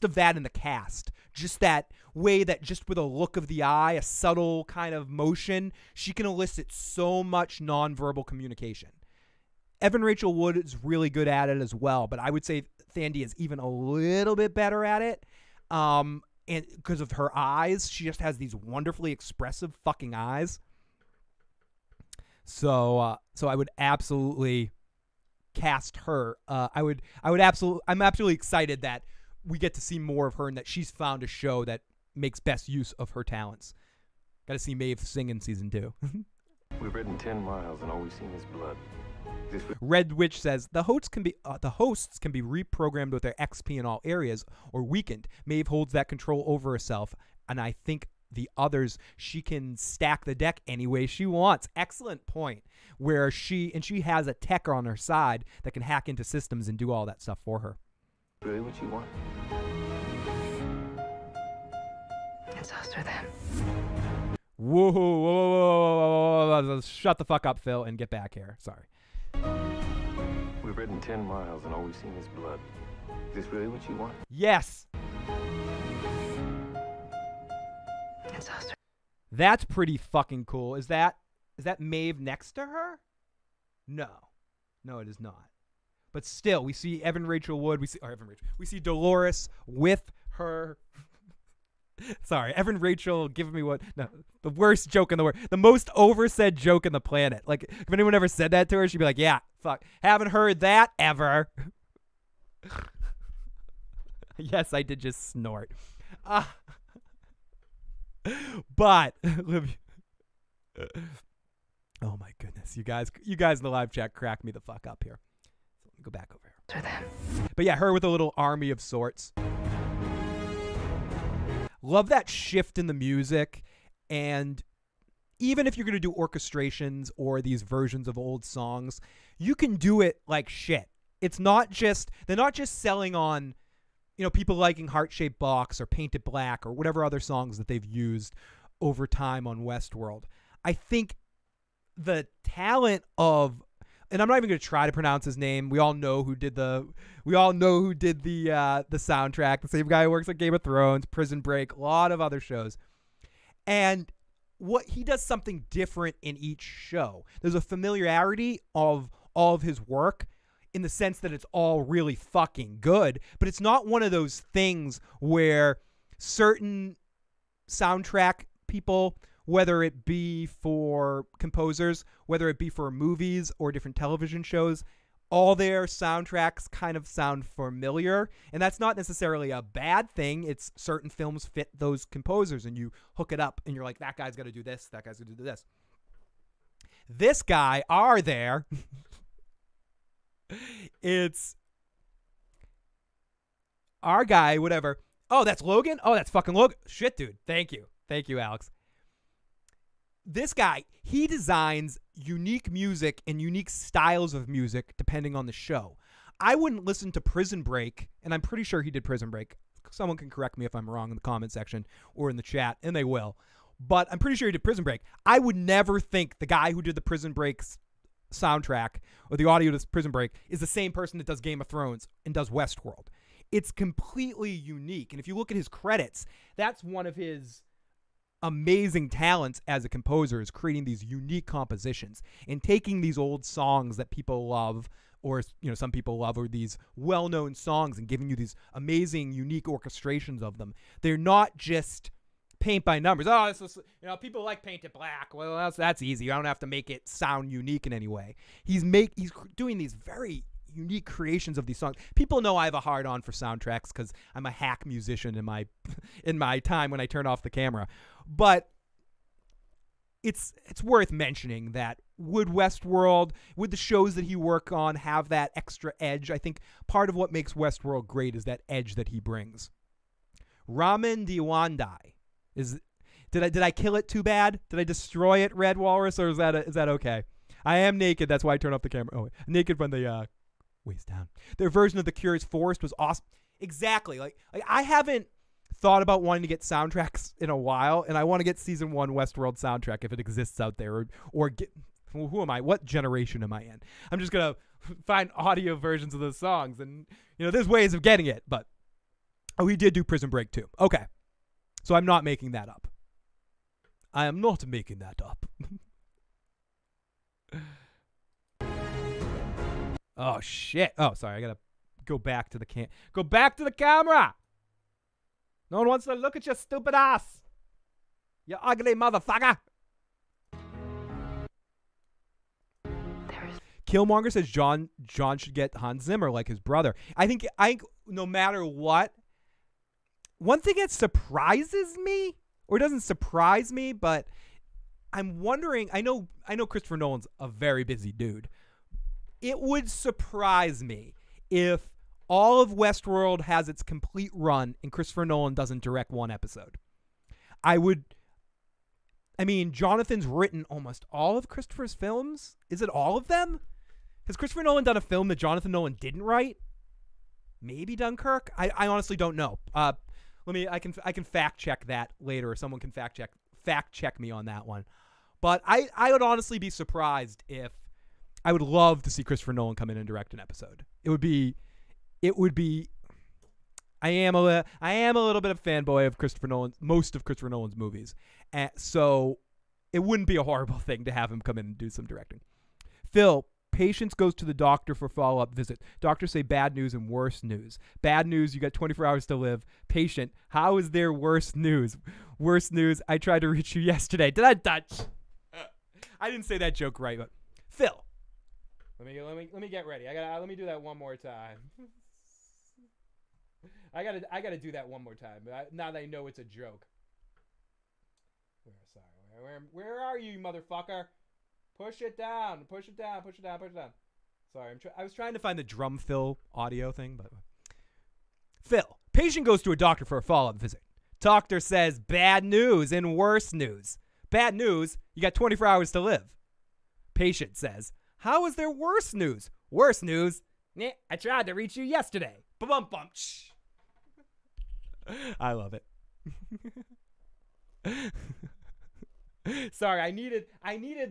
of that in the cast. Just that way that just with a look of the eye, a subtle kind of motion, she can elicit so much nonverbal communication. Evan Rachel Wood is really good at it as well, but I would say Thandai is even a little bit better at it. And because of her eyes, she just has these wonderfully expressive fucking eyes. So I would absolutely cast her. I'm absolutely excited that we get to see more of her and that she's found a show that makes best use of her talents. Got to see Maeve sing in season 2. We've ridden 10 miles and all we've seen is blood. Red Witch says the hosts can be reprogrammed with their XP in all areas or weakened. Maeve holds that control over herself, and I think the others, she can stack the deck any way she wants. Excellent point. Where she has a tech on her side that can hack into systems and do all that stuff for her. Really what you want? It's us or them. Whoa, whoa, whoa, whoa. Shut the fuck up, Phil, and get back here. Sorry. We've ridden 10 miles and all we've seen is blood. Is this really what you want? Yes. It's us or That's pretty fucking cool. Is that Maeve next to her? No, it is not. But still, we see Evan Rachel Wood. We see Dolores with her. Sorry, Evan Rachel giving me the worst joke in the world. The most oversaid joke in the planet. Like, if anyone ever said that to her, she'd be like, yeah, fuck. Haven't heard that ever. Yes, I did just snort. But, oh my goodness. You guys in the live chat crack me the fuck up here. So let me go back over here. them. But yeah, her with a little army of sorts. Love that shift in the music. And even if you're going to do orchestrations or these versions of old songs, you can do it like shit. It's not just, they're not just selling on, people liking Heart-Shaped Box or Painted Black or whatever other songs that they've used over time on Westworld. I think the talent of, and I'm not even going to try to pronounce his name. We all know who did the soundtrack. The same guy who works on Game of Thrones, Prison Break, a lot of other shows. And what he does something different in each show. There's a familiarity of all of his work in the sense that it's all really fucking good, but it's not one of those things where certain soundtrack people, whether it be for composers, whether it be for movies or different television shows, all their soundtracks kind of sound familiar. And that's not necessarily a bad thing. It's certain films fit those composers and you hook it up and you're like, that guy's got to do this, that guy's going to do this. This guy, it's our guy, whatever. Oh, that's Logan? Oh, that's fucking Logan. Shit, dude. Thank you. Thank you, Alex. This guy, he designs unique music and unique styles of music depending on the show. I wouldn't listen to Prison Break, and I'm pretty sure he did Prison Break. Someone can correct me if I'm wrong in the comment section or in the chat, and they will. But I'm pretty sure he did Prison Break. I would never think the guy who did the Prison Break soundtrack or the audio to Prison Break is the same person that does Game of Thrones and does Westworld. It's completely unique. And if you look at his credits, that's one of his amazing talents as a composer, is creating these unique compositions and taking these old songs that people love, or some people love, or these well-known songs, and giving you these amazing unique orchestrations of them. They're not just paint by numbers. Oh, this is, people like Painted Black. Well, that's easy. I don't have to make it sound unique in any way. He's doing these very unique creations of these songs. People know I have a hard on for soundtracks because I'm a hack musician in my time when I turn off the camera. But it's worth mentioning that would Westworld, would the shows that he work on have that extra edge? I think part of what makes Westworld great is that edge that he brings. Ramen Diwandai did I kill it too bad? Did I destroy it, Red Walrus, or is that okay? I am naked. That's why I turned off the camera. Oh, naked when the waist down. Their version of The Cure's Forest was awesome. Exactly. Like I haven't thought about wanting to get soundtracks in a while, and I want to get season 1 Westworld soundtrack if it exists out there, or get. Who am I? What generation am I in? I'm just gonna find audio versions of those songs, and there's ways of getting it. But we did do Prison Break too. Okay, so I'm not making that up. I am not making that up. Oh shit! Oh, sorry. I gotta go back to the camera. No one wants to look at your stupid ass. You ugly motherfucker. Killmonger says John should get Hans Zimmer like his brother. I think no matter what, one thing that surprises me, or doesn't surprise me, but I'm wondering, I know Christopher Nolan's a very busy dude. It would surprise me if all of Westworld has its complete run and Christopher Nolan doesn't direct one episode. I would I mean, Jonathan's written almost all of Christopher's films. Is it all of them? Has Christopher Nolan done a film that Jonathan Nolan didn't write? Maybe Dunkirk? I honestly don't know. I can fact check that later, or someone can fact check me on that one. But I would honestly be surprised if I would love to see Christopher Nolan come in and direct an episode. It would be I am a little bit of a fanboy of most of Christopher Nolan's movies. So it wouldn't be a horrible thing to have him come in and do some directing. Phil, patient goes to the doctor for follow-up visit. Doctors say bad news and worse news. Bad news, you got 24 hours to live. Patient, how is there worse news? Worse news, I tried to reach you yesterday. Did I touch? I didn't say that joke right, but Phil, let me get ready. Let me do that one more time. I gotta do that one more time. Now that I know it's a joke. Where are you, motherfucker? Push it down. Push it down. Push it down. Push it down. Sorry, I was trying to find the drum fill audio thing, but Phil, patient goes to a doctor for a follow-up visit. Doctor says bad news and worse news. Bad news, you got 24 hours to live. Patient says, how is there worse news? Worse news, I tried to reach you yesterday. Ba-bum-bum. I love it. Sorry, I needed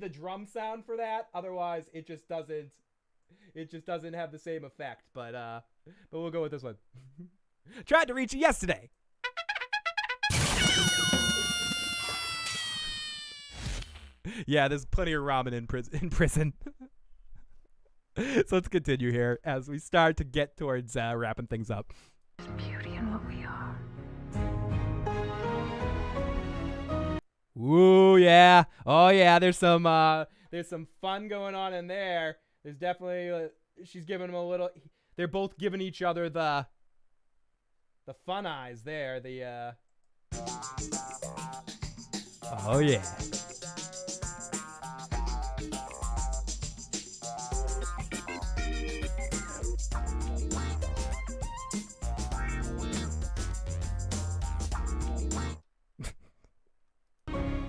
the drum sound for that. Otherwise, it just doesn't have the same effect. But we'll go with this one. Tried to reach you yesterday. Yeah, there's plenty of ramen in prison. So let's continue here as we start to get towards wrapping things up. There's beauty in what we are. Ooh, yeah. Oh, yeah. There's some fun going on in there. There's definitely she's giving him a little. They're both giving each other the fun eyes there. Oh yeah.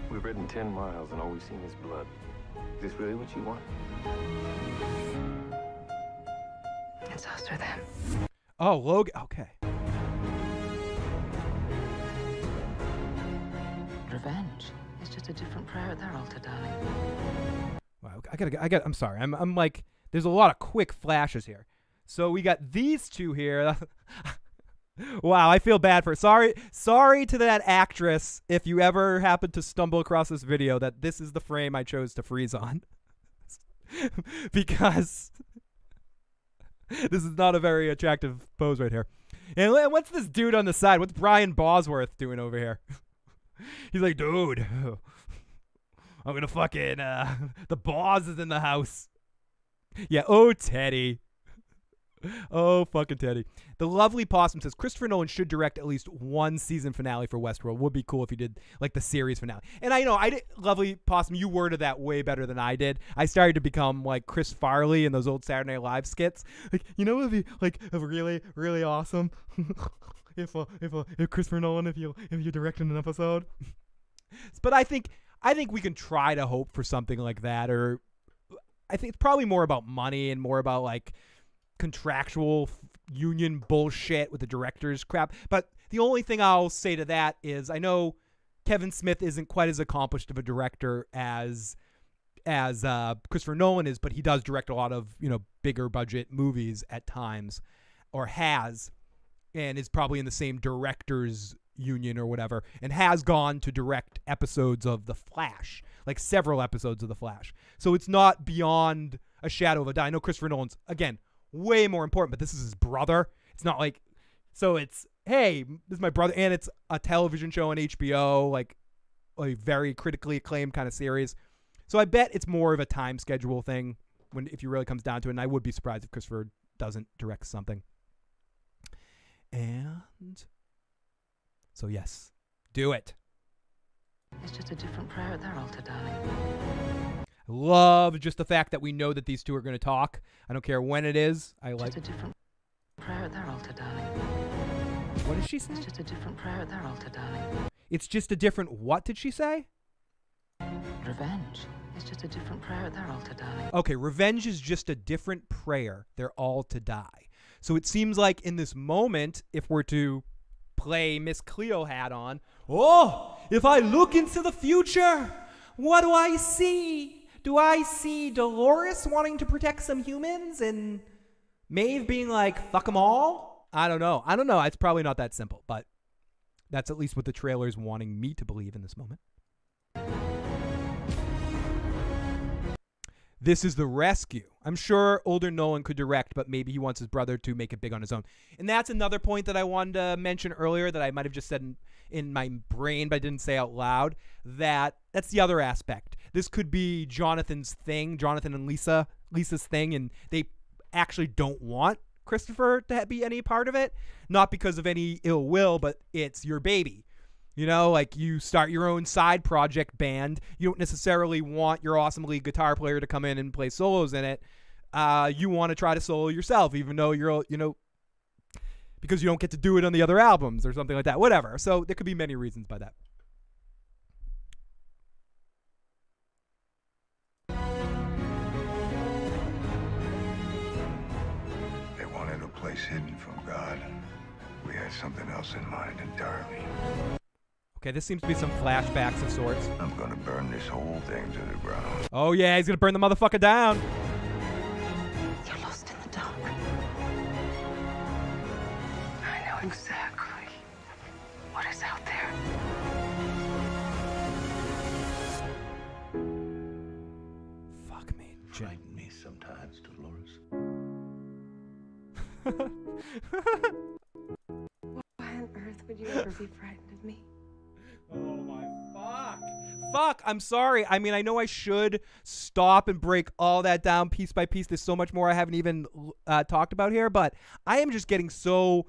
We've ridden 10 miles and all we've seen is blood. Is this really what you want? It's us or them. Oh, Logan. Okay. Revenge is just a different prayer at their altar, darling. Wow. I'm sorry. I'm like, there's a lot of quick flashes here. So we got these two here. Wow, I feel bad for sorry to that actress if you ever happen to stumble across this video that this is the frame I chose to freeze on. Because this is not a very attractive pose right here. And what's this dude on the side? What's Brian Bosworth doing over here? He's like, dude, I'm gonna fucking the boss is in the house. Yeah, oh Teddy. Oh, fucking Teddy. The Lovely Possum says, Christopher Nolan should direct at least one season finale for Westworld. Would be cool if he did, like, the series finale. And I know, Lovely Possum, you worded that way better than I did. I started to become, like, Chris Farley in those old Saturday Night Live skits. Like, you know what would be, like, really, really awesome? if Christopher Nolan, if you directed an episode? But I think we can try to hope for something like that, or I think it's probably more about money and more about, like, contractual union bullshit with the directors crap. But the only thing I'll say to that is I know Kevin Smith isn't quite as accomplished of a director as Christopher Nolan is, but he does direct a lot of, you know, bigger budget movies at times, or has, and is probably in the same directors union or whatever, and has gone to direct episodes of The Flash, like several episodes of The Flash. So it's not beyond a shadow of a doubt. I know Christopher Nolan's, again, way more important, but this is his brother. It's not like, so it's, hey, this is my brother, and it's a television show on HBO, like a very critically acclaimed kind of series. So I bet it's more of a time schedule thing if it really comes down to it, and I would be surprised if Christopher doesn't direct something. And so yes, do it. It's just a different prayer at their altar, darling. I love just the fact that we know that these two are going to talk. I don't care when it is. I like. Just a different prayer at their altar, darling. What did she say? It's just a different prayer at their altar, darling. It's just a different. What did she say? Revenge is just a different prayer they're all to die. Okay, revenge is just a different prayer. They're all to die. So it seems like in this moment, if we're to play Miss Cleo hat on, oh, if I look into the future, what do I see? Do I see Dolores wanting to protect some humans and Maeve being like, fuck them all? I don't know. It's probably not that simple, but that's at least what the trailer is wanting me to believe in this moment. This is The Rescue. I'm sure older Nolan could direct, but maybe he wants his brother to make it big on his own. And that's another point that I wanted to mention earlier that I might have just said in my brain, but I didn't say out loud. That's the other aspect. This could be Jonathan's thing, Jonathan and Lisa's thing, and they actually don't want Christopher to be any part of it. Not because of any ill will, but it's your baby. You know, like you start your own side project band. You don't necessarily want your awesome lead guitar player to come in and play solos in it. You want to try to solo yourself, even though because you don't get to do it on the other albums or something like that. Whatever. So there could be many reasons by that. They wanted a place hidden from God. We had something else in mind entirely. Okay, this seems to be some flashbacks of sorts. I'm gonna burn this whole thing to the ground. Oh yeah, he's gonna burn the motherfucker down. You're lost in the dark. I know exactly what is out there. Fuck me. Frighten me sometimes, Dolores. Why on earth would you ever be frightened of me? Oh my fuck. I'm sorry. I mean, I know I should stop and break all that down piece by piece. There's so much more I haven't even talked about here, but I am just getting so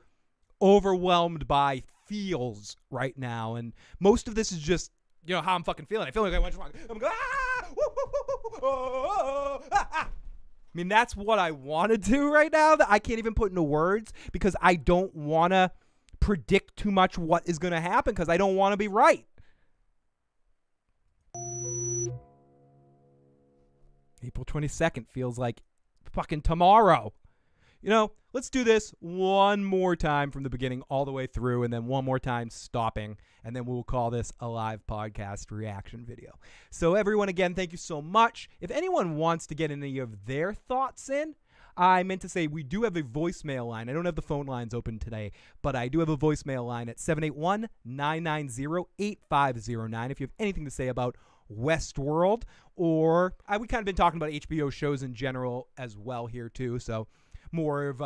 overwhelmed by feels right now, and most of this is just, you know, how I'm fucking feeling. I feel like I'm going, I mean, that's what I want to do right now that I can't even put into words because I don't want to predict too much what is going to happen because I don't want to be right. April 22nd feels like fucking tomorrow. You know, let's do this one more time from the beginning all the way through and then one more time stopping, and then we'll call this a live podcast reaction video. So everyone, again, thank you so much. If anyone wants to get any of their thoughts in, I meant to say we do have a voicemail line. I don't have the phone lines open today, but I do have a voicemail line at 781-990-8509 if you have anything to say about Westworld, or we kind of been talking about HBO shows in general as well here too, so more of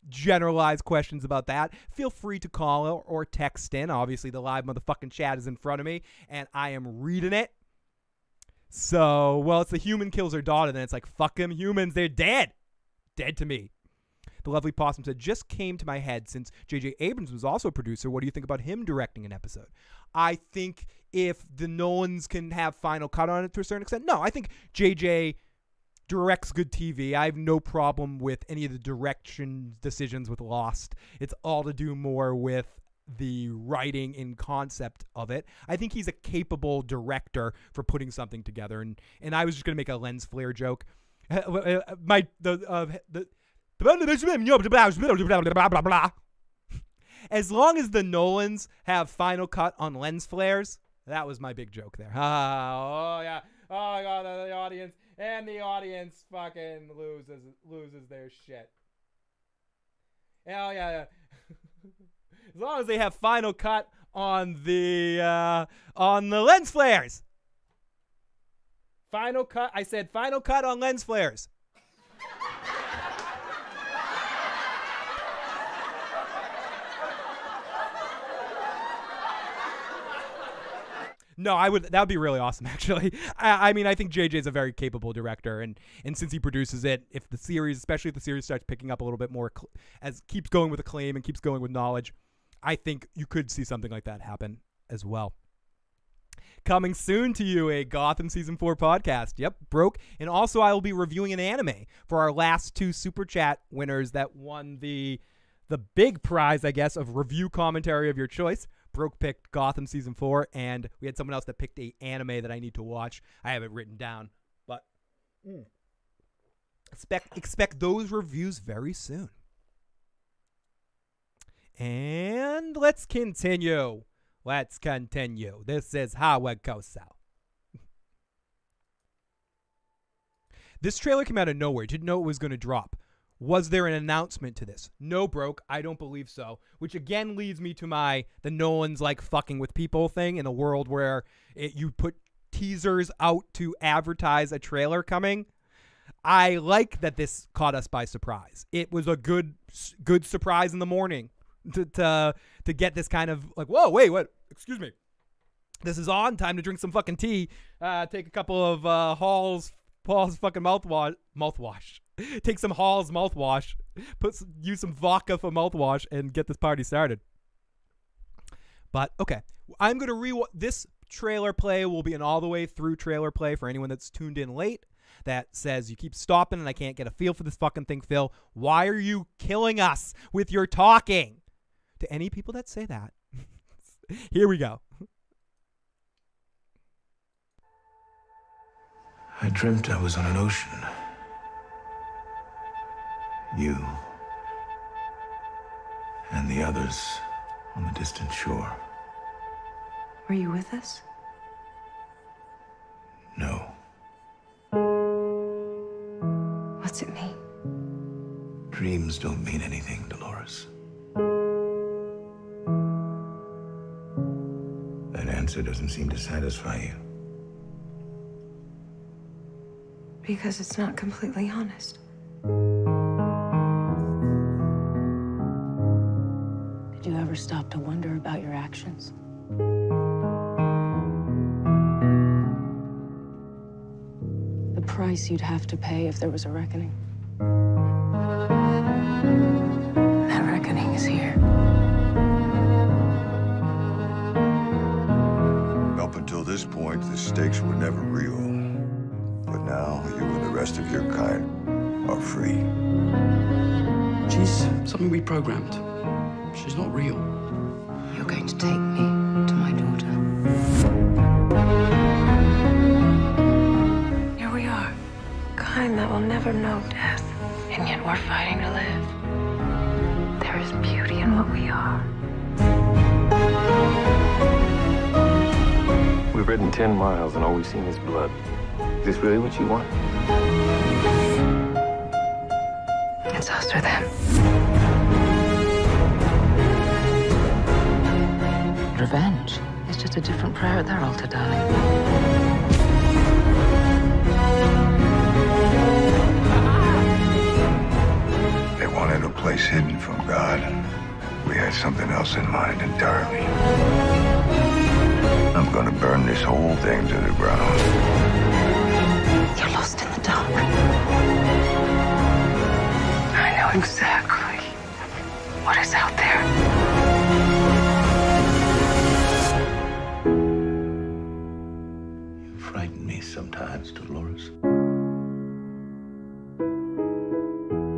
generalized questions about that. Feel free to call or text in. Obviously, the live motherfucking chat is in front of me, and I am reading it. So, well, it's the human kills her daughter, then it's like, fuck them humans, they're dead. Dead to me. The lovely possum said, just came to my head since J.J. Abrams was also a producer. What do you think about him directing an episode? I think if the Nolans can have final cut on it to a certain extent, no, I think J.J. directs good TV. I have no problem with any of the direction decisions with Lost. It's all to do more with the writing and concept of it. I think he's a capable director for putting something together. And I was just going to make a lens flare joke. As long as the Nolans have final cut on lens flares, that was my big joke there. Oh yeah. Oh my god, the audience fucking loses their shit. Hell yeah. As long as they have final cut on the lens flares. Final cut. I said final cut on lens flares. No, that would be really awesome, actually. I mean, I think JJ's a very capable director, and since he produces it, if the series, especially if the series starts picking up a little bit more, as keeps going with acclaim and keeps going with knowledge, I think you could see something like that happen as well. Coming soon to you, a Gotham Season 4 podcast. Yep, broke. And also, I will be reviewing an anime for our last two Super Chat winners that won the big prize, I guess, of review commentary of your choice. Broke picked Gotham season 4, and we had someone else that picked a anime that I need to watch. I have it written down, but expect those reviews very soon. And let's continue. This is how it goes out. This trailer came out of nowhere. Didn't know it was going to drop. Was there an announcement to this? No, Broke. I don't believe so. Which again leads me to the Nolan's like fucking with people thing in a world where you put teasers out to advertise a trailer coming. I like that this caught us by surprise. It was a good surprise in the morning to get this kind of like, whoa, wait, what? Excuse me. This is on. Time to drink some fucking tea. Take a couple of Hall's fucking mouthwash. Take some Hall's mouthwash. Use some vodka for mouthwash and get this party started. But okay, I'm gonna this trailer play will be an all the way through trailer play for anyone that's tuned in late. That says you keep stopping and I can't get a feel for this fucking thing, Phil. Why are you killing us with your talking? To any people that say that, here we go. I dreamt I was on an ocean. You and the others on the distant shore. Were you with us? No. What's it mean? Dreams don't mean anything, Dolores. That answer doesn't seem to satisfy you. Because it's not completely honest. Did you ever stop to wonder about your actions? The price you'd have to pay if there was a reckoning. That reckoning is here. Up until this point, the stakes were never real. But now, you and the rest of your kind are free. She's something we programmed. She's not real. You're going to take me to my daughter. Here we are, kind that will never know death, and yet we're fighting to live. There is beauty in what we are. We've ridden 10 miles and all we've seen is blood. Is this really what you want? It's us or them. Revenge is just a different prayer at their altar, darling. They wanted a place hidden from God. We had something else in mind entirely. I'm gonna burn this whole thing to the ground. You're lost in the dark. I know exactly what is out there. You frighten me sometimes, Dolores.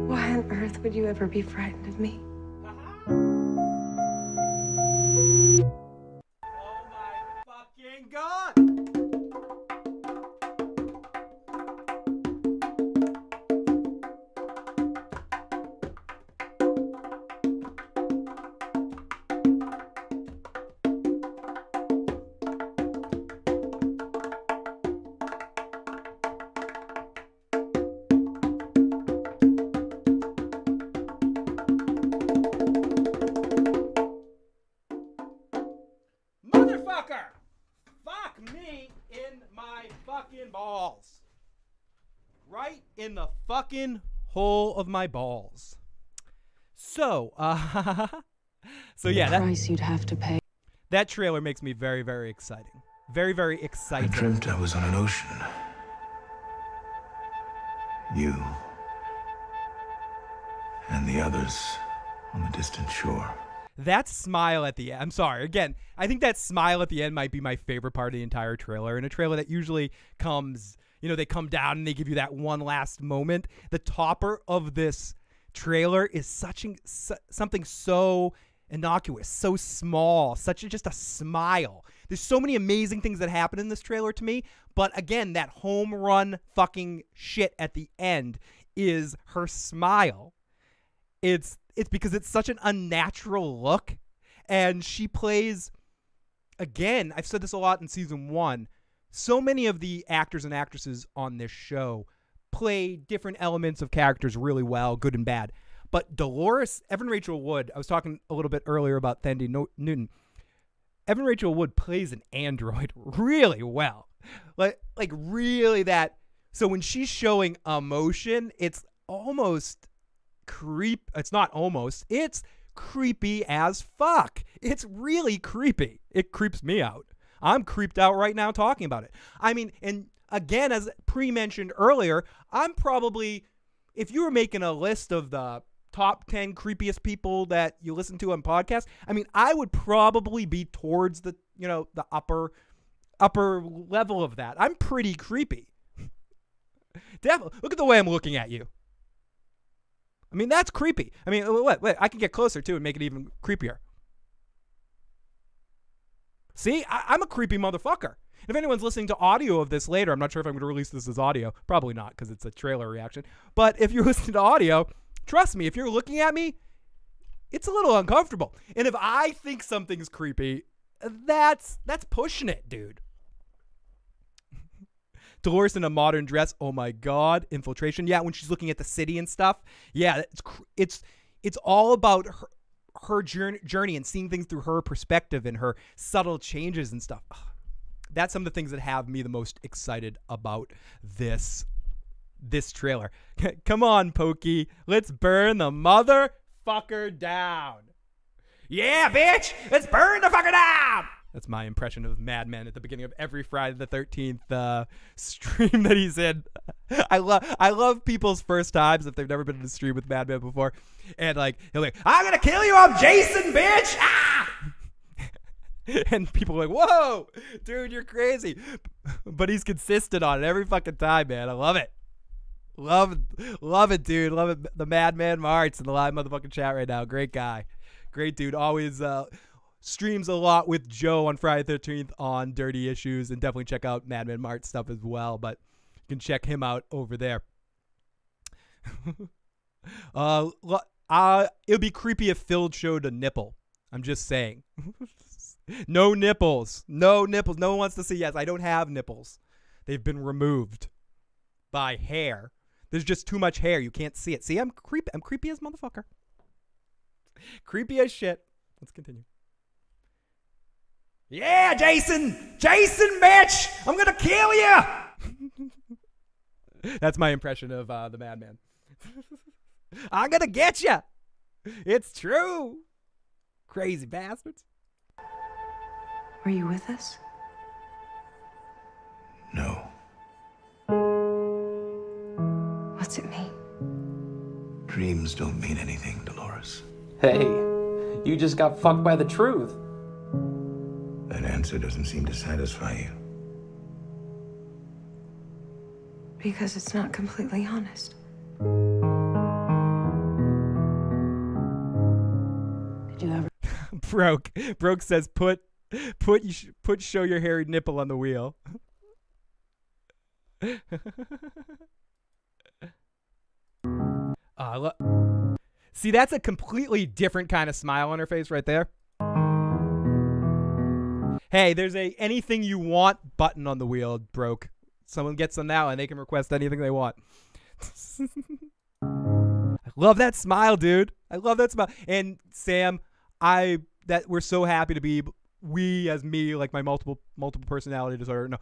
Why on earth would you ever be frightened of me? Oh my fucking god! Motherfucker! Fuck me in my fucking balls. Right in the fucking hole of my balls. So, so yeah, The price you'd have to pay. that trailer makes me very, very exciting. Very, very I excited. dreamt I was on an ocean. You and the others on the distant shore. That smile at the end. I'm sorry. Again, I think that smile at the end might be my favorite part of the entire trailer. In a trailer that usually comes, they come down and they give you that one last moment. The topper of this trailer is something so innocuous, so small, just a smile. There's so many amazing things that happen in this trailer to me, but again, that home run fucking shit at the end is her smile. It's because it's such an unnatural look, and she plays, again, I've said this a lot in season 1, so many of the actors and actresses on this show play different elements of characters really well, good and bad. But Dolores, Evan Rachel Wood, I was talking a little bit earlier about Thandie Newton. Evan Rachel Wood plays an android really well. Like really that. So when she's showing emotion, it's almost it's not almost, it's creepy as fuck. It's really creepy. It creeps me out. I'm creeped out right now talking about it. I mean, and again, as pre-mentioned earlier, I'm probably, if you were making a list of the top 10 creepiest people that you listen to on podcasts, I mean, I would probably be towards the, the upper level of that. I'm pretty creepy. Definitely. Look at the way I'm looking at you. I mean, that's creepy. I mean, wait, I can get closer too and make it even creepier. See, I'm a creepy motherfucker. If anyone's listening to audio of this later, I'm not sure if I'm going to release this as audio. Probably not, because it's a trailer reaction. But if you're listening to audio, trust me, if you're looking at me, it's a little uncomfortable. And if I think something's creepy, that's pushing it, dude. Dolores in a modern dress. Oh my God. Infiltration. Yeah, when she's looking at the city and stuff. Yeah, it's all about her journey and seeing things through her perspective and her subtle changes and stuff. That's some of the things that have me the most excited about this trailer. Come on, Pokey. Let's burn the motherfucker down. Yeah, bitch. Let's burn the fucker down. That's my impression of Mad Men at the beginning of every Friday the 13th stream that he's in. I love people's first times if they've never been in a stream with Mad Men before. And he'll I'm gonna kill you, I'm Jason, bitch! Ah! And people are like, whoa, dude, you're crazy. But he's consistent on it every fucking time, man. I love it. Love it, dude. Love it. The Madman Marts in the live motherfucking chat right now. Great guy. Great dude. Always streams a lot with Joe on Friday 13th on Dirty Issues, and definitely check out Madman Mart stuff as well, but you can check him out over there. It would be creepy if Phil showed a nipple. I'm just saying. No nipples. No nipples. No one wants to see. Yes, I don't have nipples. They've been removed by hair. There's just too much hair. You can't see it. See, I'm creepy. I'm creepy as motherfucker. Creepy as shit. Let's continue. Yeah, Jason! Jason, bitch! I'm gonna kill you! That's my impression of the Madman. I'm gonna get you! It's true! Crazy bastards. Were you with us? No. What's it mean? Dreams don't mean anything, Dolores. Hey, you just got fucked by the truth. That answer doesn't seem to satisfy you. Because it's not completely honest. Did you ever? Broke says put show your hairy nipple on the wheel. See, that's a completely different kind of smile on her face right there. Hey, there's a anything you want button on the wheel, Broke. Someone gets them now and they can request anything they want. I love that smile, dude. I love that smile. And Sam, we're so happy to be, we as me, like my multiple personality disorder. No,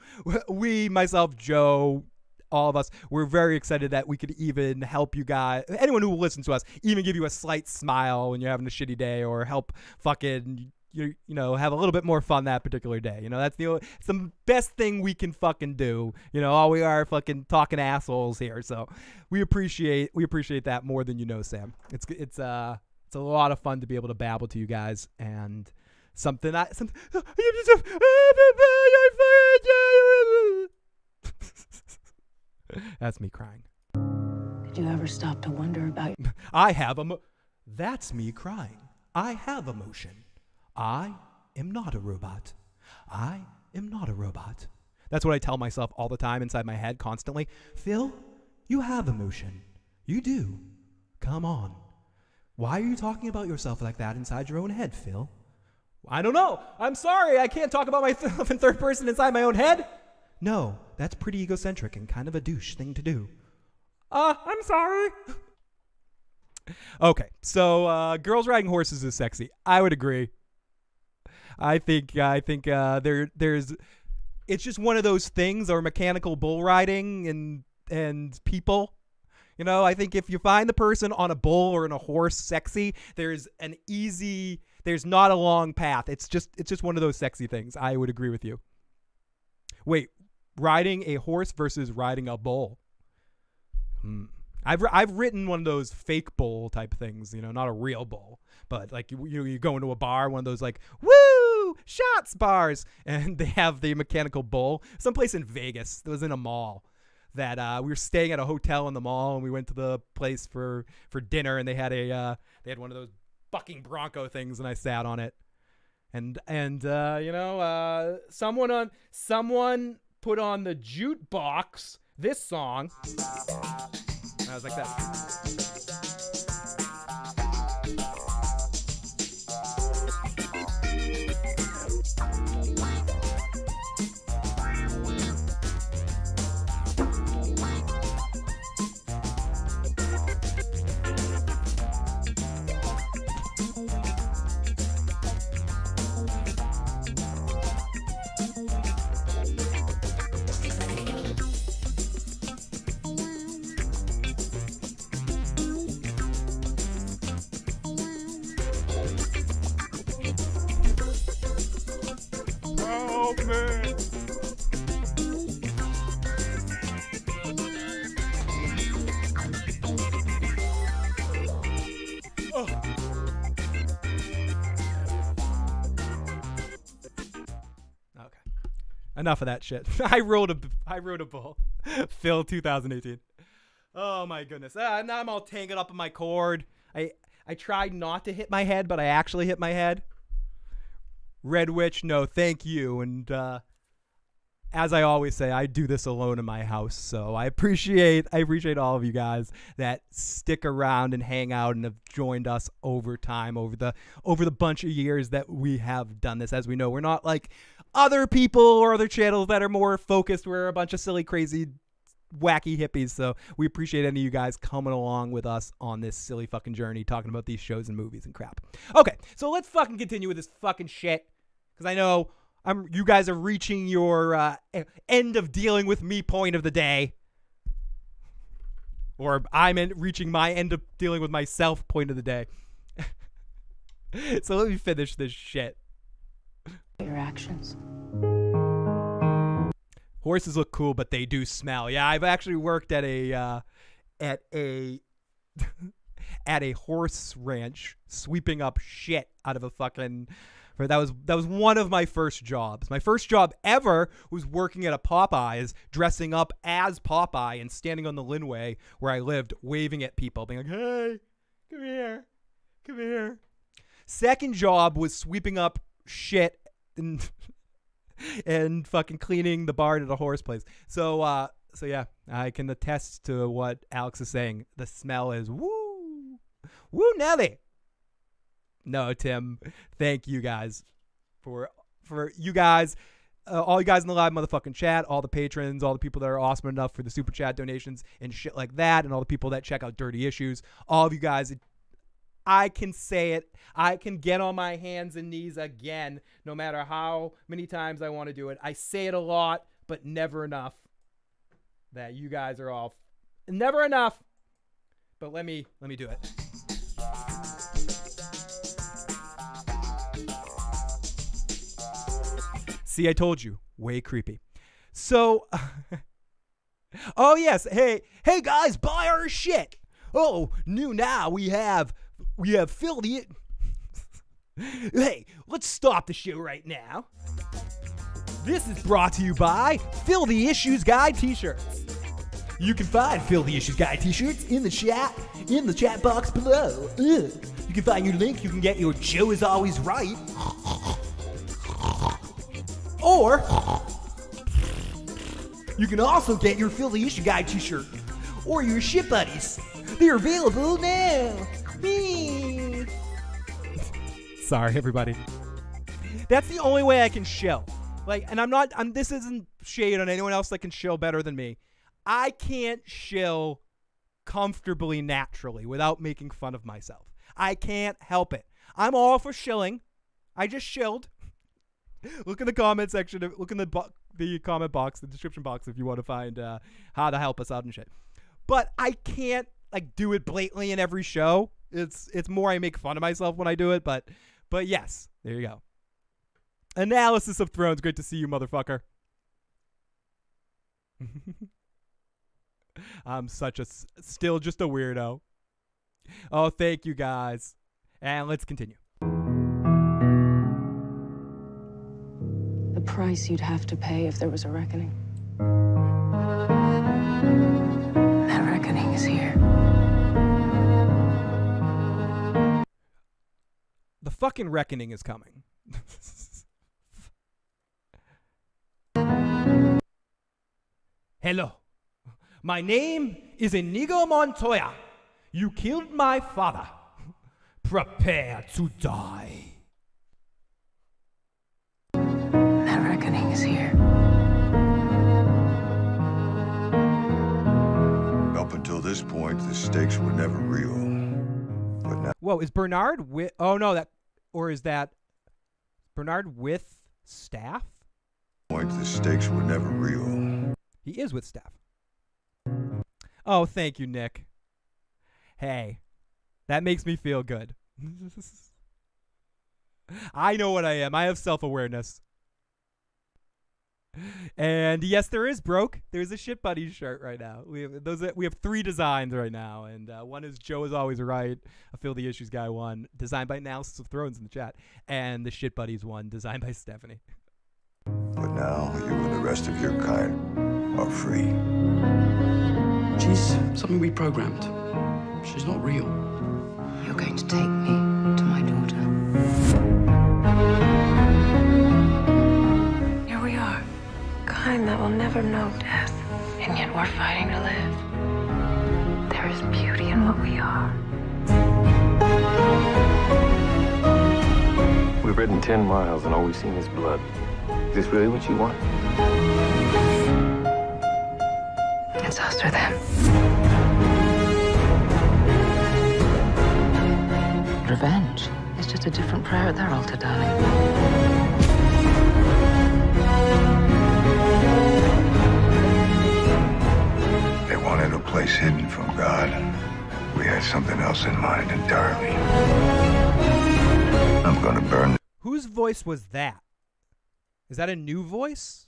we, myself, Joe, all of us, we're very excited that we could even help you guys, anyone who will listen to us, even give you a slight smile when you're having a shitty day, or help fucking, you know, have a little bit more fun that particular day. You know, it's the best thing we can fucking do. You know, all we are fucking talking assholes here. So we appreciate that more than you know, Sam. It's a lot of fun to be able to babble to you guys, and something that's me crying. Did you ever stop to wonder about? I have that's me crying. I have emotion. I am not a robot. I am not a robot. That's what I tell myself all the time inside my head constantly. Phil, you have emotion. You do. Come on. Why are you talking about yourself like that inside your own head, Phil? I don't know. I'm sorry. I can't talk about myself in third person inside my own head. No, that's pretty egocentric and kind of a douche thing to do. I'm sorry. Okay, so girls riding horses is sexy. I would agree. I think there's it's just one of those things, or mechanical bull riding and people. You know, I think if you find the person on a bull or in a horse sexy, there's not a long path. It's just one of those sexy things. I would agree with you. Wait, riding a horse versus riding a bull. I've written one of those fake bull type things, you know, not a real bull, but like you go into a bar, one of those like woo shots bars, and they have the mechanical bull. Someplace in Vegas, it was in a mall. That we were staying at a hotel in the mall, and we went to the place for dinner, and they had one of those bucking bronco things, and I sat on it, and you know, someone put on the jukebox this song, and I was like that. Enough of that shit. I rode a bull. Phil 2018. Oh my goodness. Now I'm all tangled up in my cord. I tried not to hit my head, but I actually hit my head. Red Witch, no, thank you. And as I always say, I do this alone in my house. So I appreciate all of you guys that stick around and hang out and have joined us over time, over the bunch of years that we have done this. As we know, we're not like other people or other channels that are more focused. We're a bunch of silly, crazy, wacky hippies. So we appreciate any of you guys coming along with us on this silly fucking journey, talking about these shows and movies and crap. Okay, so let's fucking continue with this fucking shit, because I know you guys are reaching your end of dealing with me point of the day, or I'm reaching my end of dealing with myself point of the day. So let me finish this shit. Your actions. Horses look cool, but they do smell. Yeah, I've actually worked at a at a horse ranch, sweeping up shit out of a fucking. That was one of my first jobs. My first job ever was working at a Popeyes, dressing up as Popeye and standing on the Linway where I lived, waving at people, being like, "Hey, come here, come here." Second job was sweeping up shit and fucking cleaning the barn at a horse place. So yeah, I can attest to what Alex is saying. The smell is woo Nelly. No, Tim, thank you guys for you guys, all you guys in the live motherfucking chat, all the patrons, all the people that are awesome enough for the super chat donations and shit like that, and all the people that check out Dirty Issues. All of you guys, I can say it. I can get on my hands and knees again, no matter how many times I want to do it. I say it a lot, but never enough. That you guys are all never enough. But let me do it. See, I told you, way creepy. So, oh yes, hey guys, buy our shit. Oh, new now we have Phil the. Hey, let's stop the show right now. This is brought to you by Phil the Issues Guy t-shirts. You can find Phil the Issues Guy t-shirts in the chat box below. You can find your link. You can get your Joe is always right. Or you can also get your Phil the Issue Guy t-shirt or your shit buddies. They're available now. Sorry, everybody. That's the only way I can shill. Like, and this isn't shade on anyone else that can shill better than me. I can't shill comfortably, naturally, without making fun of myself. I can't help it. I'm all for shilling. I just shilled. Look in the comment section. Look in the comment box, the description box, if you want to find how to help us out and shit. But I can't like do it blatantly in every show. It's more I make fun of myself when I do it. But yes, there you go. Analysis of Thrones. Great to see you, motherfucker. I'm still just a weirdo. Oh, thank you guys. And let's continue. The price you'd have to pay if there was a reckoning. That reckoning is here. The fucking reckoning is coming. Hello. My name is Inigo Montoya. You killed my father. Prepare to die. That reckoning is here. Up until this point, the stakes were never real. But now... Whoa, is Bernard with... Oh, no, that... Or is that... Bernard with staff? The stakes were never real. He is with staff. Oh, thank you, Nick. Hey, that makes me feel good. I know what I am. I have self-awareness. And yes, there is broke. There's a Shit Buddy shirt right now. We have 3 designs right now, and one is Joe is always right. A Phil the Issues Guy one, designed by Analysis of Thrones in the chat, and the Shit Buddies one, designed by Stephanie. But now you and the rest of your kind are free. She's something we programmed. She's not real. You're going to take me to my daughter. Here we are. Kind that will never know death. And yet we're fighting to live. There is beauty in what we are. We've ridden 10 miles and all we've seen is blood. Is this really what you want? It's us or them. Revenge is just a different prayer at their altar, darling. They wanted a place hidden from God. We had something else in mind entirely. I'm gonna burn. Whose voice was that? Is that a new voice?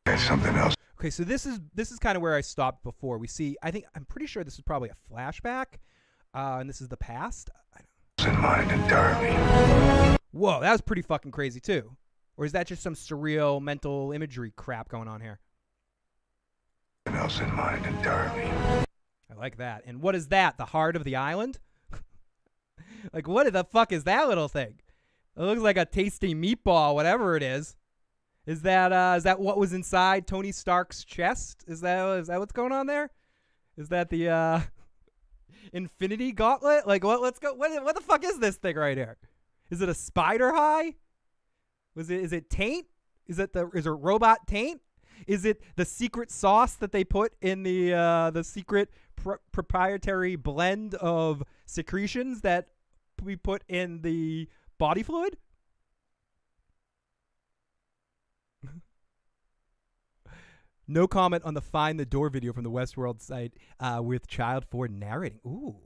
We had something else. Okay, so this is kind of where I stopped before. I'm pretty sure this is probably a flashback, and this is the past. In mind entirely. Whoa, that was pretty fucking crazy too. Or is that just some surreal mental imagery crap going on here? Something else in mind entirely. I like that. And what is that? The heart of the island? Like, what the fuck is that little thing? It looks like a tasty meatball, whatever it is. Is that what was inside Tony Stark's chest? Is that what's going on there? Is that the Infinity Gauntlet? Like let's go. What the fuck is this thing right here? Is it a spider high? Is it taint? Is it robot taint? Is it the secret sauce that they put in the secret proprietary blend of secretions that we put in the body fluid? No comment on the Find the Door video from the Westworld site with Child Ford narrating. Ooh.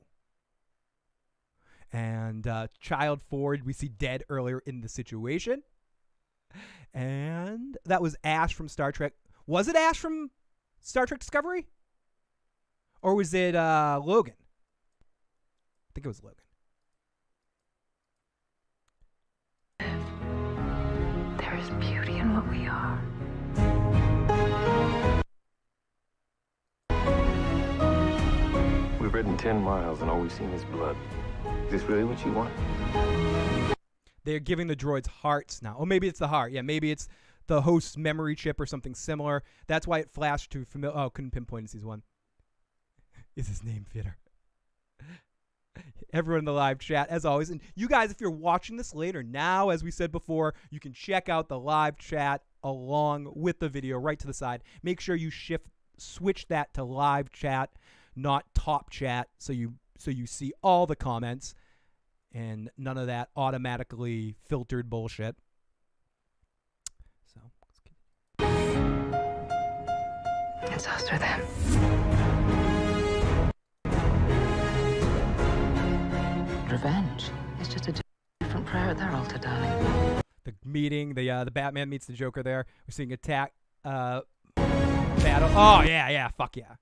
And Child Ford, we see dead earlier in the situation. And that was Ash from Star Trek. Was it Ash from Star Trek Discovery? Or was it Logan? I think it was Logan. There is beauty in what we are. We've ridden 10 miles and all we've seen is blood. Is this really what you want? They're giving the droids hearts now. Oh, maybe it's the heart. Yeah, maybe it's the host's memory chip or something similar. That's why it flashed to familiar. Oh, couldn't pinpoint in season 1. Is his name Fitter? Everyone in the live chat, as always. And you guys, if you're watching this later, now, as we said before, you can check out the live chat along with the video right to the side. Make sure you switch that to live chat, not top chat, so you see all the comments and none of that automatically filtered bullshit. So It's us or them. Revenge is just a different prayer at their altar, darling. the meeting, the Batman meets the Joker there. We're seeing attack battle. Oh yeah, fuck yeah.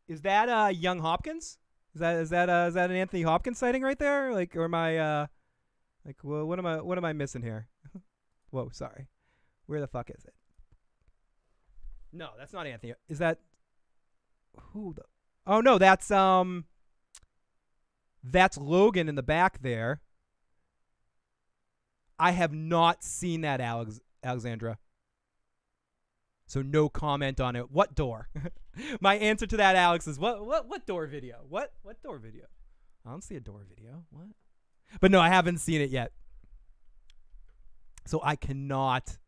Is that young Hopkins? Is that an Anthony Hopkins sighting right there? Like, or am I like, well, what am I missing here? Whoa, sorry. Where the fuck is it? No, that's not Anthony. Is that who the? Oh no, that's Logan in the back there. I have not seen that, Alexandra. So no comment on it. What door? My answer to that, Alex, is what door video? What door video? I don't see a door video. What? But no, I haven't seen it yet. So I cannot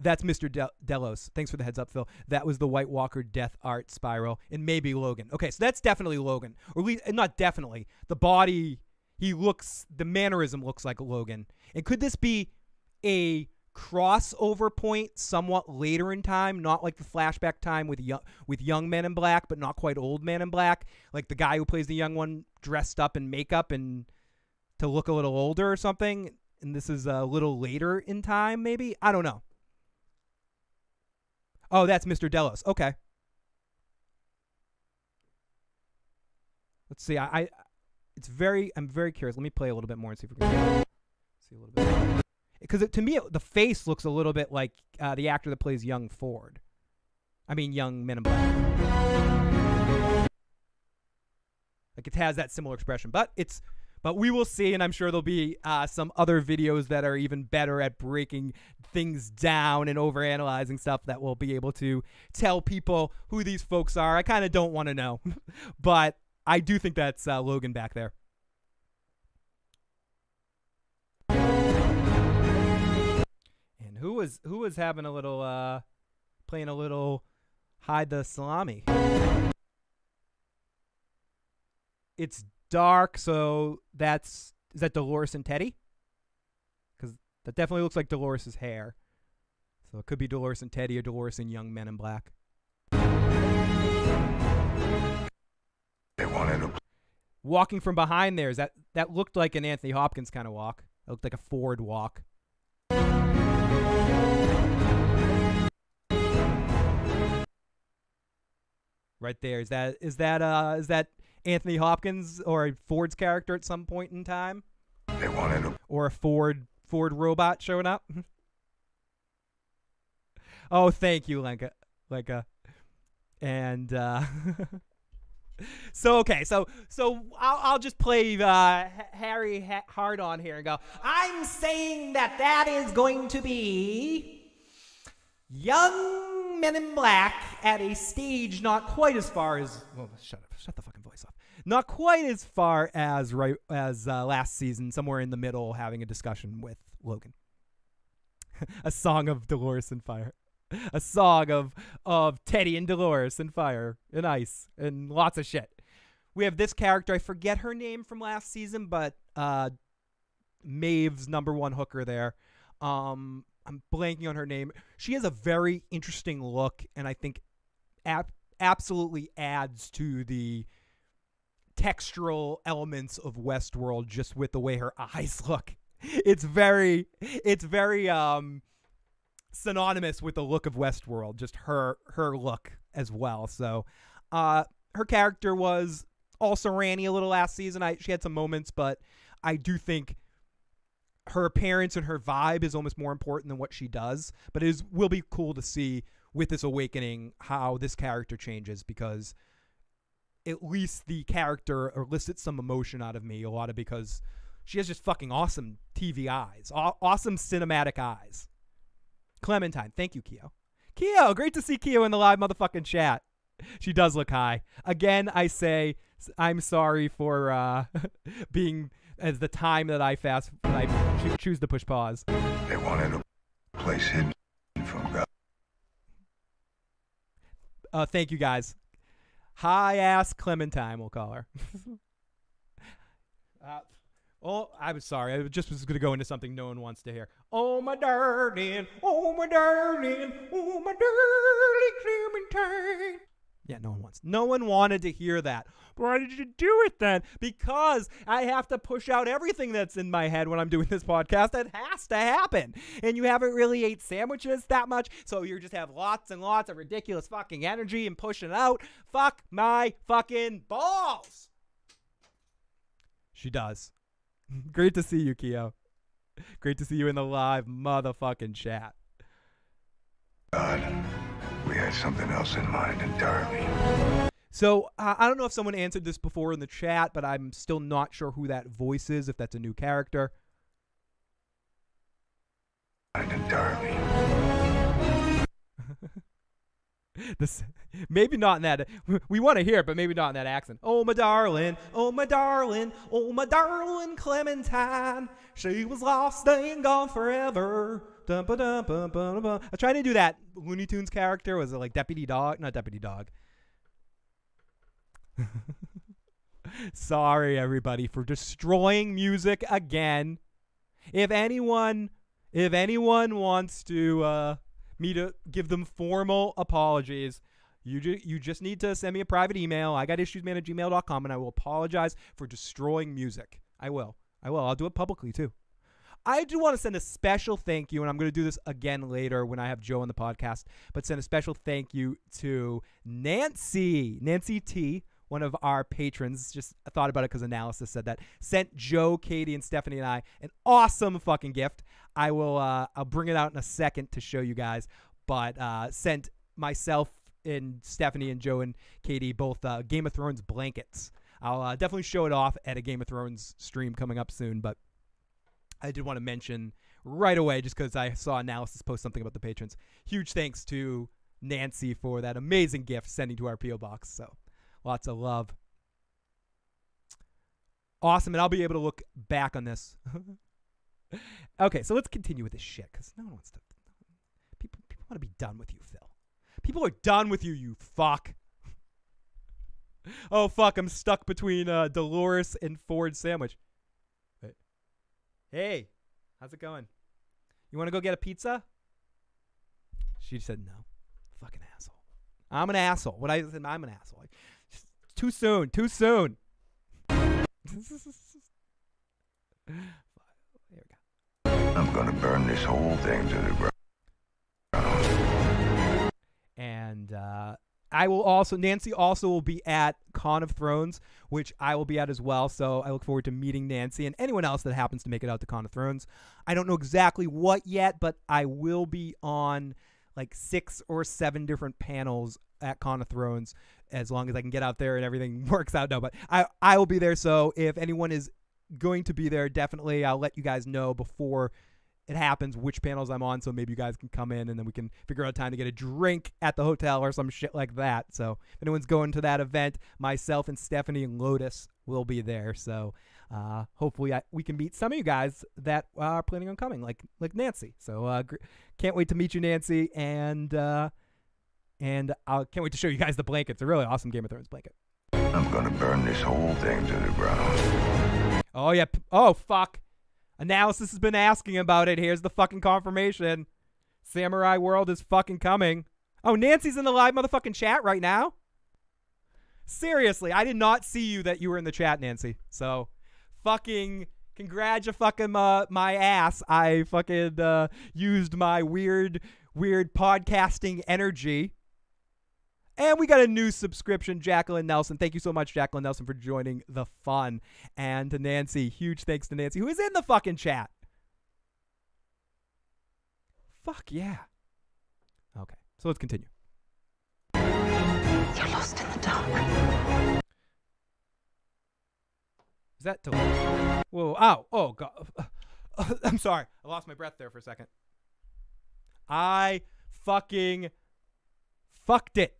That's Mr. Delos. Thanks for the heads up, Phil. That was the White Walker death art spiral, and maybe Logan. Okay, so that's definitely Logan. Or at least, not definitely. The body, the mannerism looks like Logan. And could this be a crossover point somewhat later in time? Not like the flashback time with young Men in Black, but not quite old Men in Black. Like the guy who plays the young one dressed up in makeup and to look a little older or something. And this is a little later in time, maybe? I don't know. Oh, that's Mr. Delos. Okay. Let's see. I'm very curious. Let me play a little bit more and see if we can see a little bit. Because to me, the face looks a little bit like the actor that plays young Ford. I mean, young Men in Black. Like it has that similar expression, but we will see, and I'm sure there'll be some other videos that are even better at breaking things down and overanalyzing stuff that will be able to tell people who these folks are. I kind of don't want to know, but I do think that's Logan back there. And who was having a little playing a little hide the salami? It's dark, so is that Dolores and Teddy? Because that definitely looks like Dolores' hair. So it could be Dolores and Teddy or Dolores and young Men in Black. They wanted to. Walking from behind there, that looked like an Anthony Hopkins kind of walk. It looked like a Ford walk. Right there. Is that Anthony Hopkins or Ford's character at some point in time? They wanted to. Or a Ford robot showing up? Oh, thank you, Lenka. And so I'll just play Harry hard on here and go, I'm saying that is going to be young Men in Black at a stage not quite as far as shut the fucking voice off. Not quite as far as last season, somewhere in the middle, having a discussion with Logan. A song of Dolores and fire. A song of Teddy and Dolores and fire and ice and lots of shit. We have this character, I forget her name from last season, but Maeve's #1 hooker there. I'm blanking on her name. She has a very interesting look, and I think absolutely adds to the textural elements of Westworld just with the way her eyes look. It's very synonymous with the look of Westworld, just her look as well. So her character was also ranty a little last season. She had some moments, but I do think her appearance and her vibe is almost more important than what she does. But will be cool to see with this awakening how this character changes, because at least the character elicits some emotion out of me a lot of because she has just fucking awesome TV eyes, awesome cinematic eyes. Clementine, thank you, Keo. Keo, great to see Keo in the live motherfucking chat. She does look high. Again, I say I'm sorry for being as the time that I choose to push pause. They wanted a place hidden from God. Thank you, guys. High-ass Clementine, we'll call her. I'm sorry. I just was going to go into something no one wants to hear. Oh, my darling. Oh, my darling. Oh, my darling Clementine. Yeah, no one wanted to hear that. But why did you do it then? Because I have to push out everything that's in my head when I'm doing this podcast. That has to happen. And you haven't really ate sandwiches that much, so you just have lots and lots of ridiculous fucking energy and pushing it out. Fuck my fucking balls. She does. Great to see you, Keo. Great to see you in the live motherfucking chat. God, we had something else in mind entirely. So, I don't know if someone answered this before in the chat, but I'm still not sure who that voice is, if that's a new character. Entirely. Maybe not in that. We want to hear it, but maybe not in that accent. Oh, my darling. Oh, my darling. Oh, my darling Clementine. She was lost and gone forever. Dum, ba, dum, bum, bum, bum. I was trying to do that Looney Tunes character. Was it like Deputy Dog? Not Deputy Dog. Sorry, everybody, for destroying music again. If anyone wants to me to give them formal apologies, you just need to send me a private email. I got issuesman@gmail.com, and I will apologize for destroying music. I will. I'll do it publicly too. I do want to send a special thank you, and I'm going to do this again later when I have Joe on the podcast, but send a special thank you to Nancy T, one of our patrons. Just thought about it because Analysis said that. Sent Joe, Katie, and Stephanie and I an awesome fucking gift. I'll bring it out in a second to show you guys, but sent myself and Stephanie and Joe and Katie both Game of Thrones blankets. I'll definitely show it off at a Game of Thrones stream coming up soon, but I did want to mention right away, just because I saw Analysis post something about the patrons. Huge thanks to Nancy for that amazing gift sending to our P.O. box. So lots of love. Awesome, and I'll be able to look back on this. Okay, so let's continue with this shit, because no one wants to. People want to be done with you, Phil. People are done with you, you fuck. Oh, fuck, I'm stuck between Dolores and Ford Sandwich. Wait. Hey, how's it going? You want to go get a pizza? She said no. Fucking asshole. I'm an asshole. What I said, I'm an asshole. Like, too soon. Here we go. I'm gonna burn this whole thing to the ground. And I will also, Nancy also will be at Con of Thrones, which I will be at as well. So I look forward to meeting Nancy and anyone else that happens to make it out to Con of Thrones. I don't know exactly what yet, but I will be on like 6 or 7 different panels at Con of Thrones, as long as I can get out there and everything works out. No, but I will be there. So if anyone is going to be there, definitely I'll let you guys know before it happens which panels I'm on, so maybe you guys can come in and then we can figure out time to get a drink at the hotel or some shit like that. So if anyone's going to that event, myself and Stephanie and Lotus will be there. So hopefully we can meet some of you guys that are planning on coming, like Nancy. So can't wait to meet you, Nancy, and I can't wait to show you guys the blanket. It's a really awesome Game of Thrones blanket. I'm gonna burn this whole thing to the ground. Oh, yeah. Oh, fuck. Analysis has been asking about it. Here's the fucking confirmation. Samurai World is fucking coming. Oh, Nancy's in the live motherfucking chat right now? Seriously, I did not see you that you were in the chat, Nancy. So, fucking my ass. I fucking used my weird podcasting energy. And we got a new subscription, Jacqueline Nelson. Thank you so much, Jacqueline Nelson, for joining the fun. And to Nancy, huge thanks to Nancy, who is in the fucking chat. Fuck yeah. Okay, so let's continue. You're lost in the dark. Is that to... Whoa, oh, God. I'm sorry. I lost my breath there for a second. I fucking fucked it.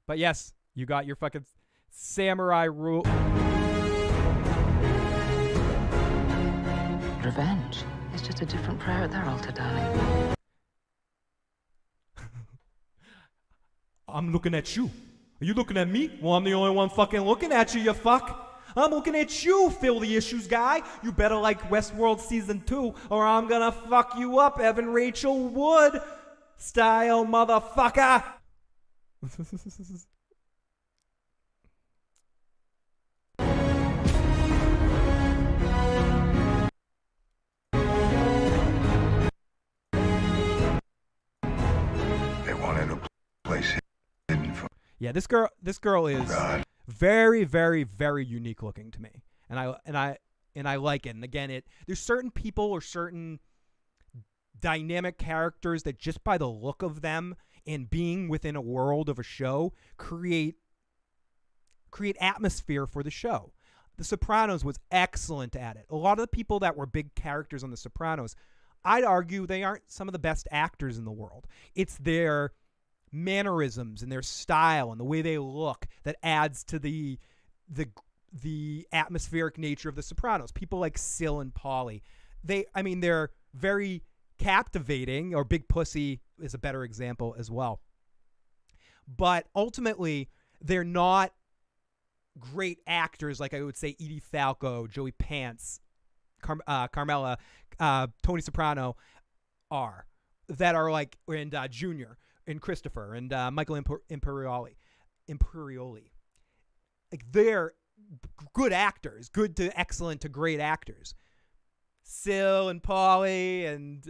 But yes, you got your fucking samurai rule. Revenge is just a different prayer at their altar, darling. I'm looking at you. Are you looking at me? Well, I'm the only one fucking looking at you, you fuck. I'm looking at you, Phil the Issues Guy. You better like Westworld Season 2, or I'm gonna fuck you up, Evan Rachel Wood style, motherfucker. They wanted a place hidden from Yeah, this girl is God. very, very, very unique looking to me, and I like it. And again, there's certain people or certain dynamic characters that just by the look of them and being within a world of a show create atmosphere for the show. The Sopranos was excellent at it. A lot of the people that were big characters on The Sopranos, I'd argue they aren't some of the best actors in the world. It's their mannerisms and their style and the way they look that adds to the atmospheric nature of The Sopranos. People like Sil and Paulie, they're very captivating, or Big Pussy is a better example as well. But ultimately, they're not great actors like I would say Edie Falco, Joey Pants, Carmela, Tony Soprano are, that are like, and Junior and Christopher and Michael Imperioli. Like, they're good actors, good to excellent to great actors. Sil and Paulie and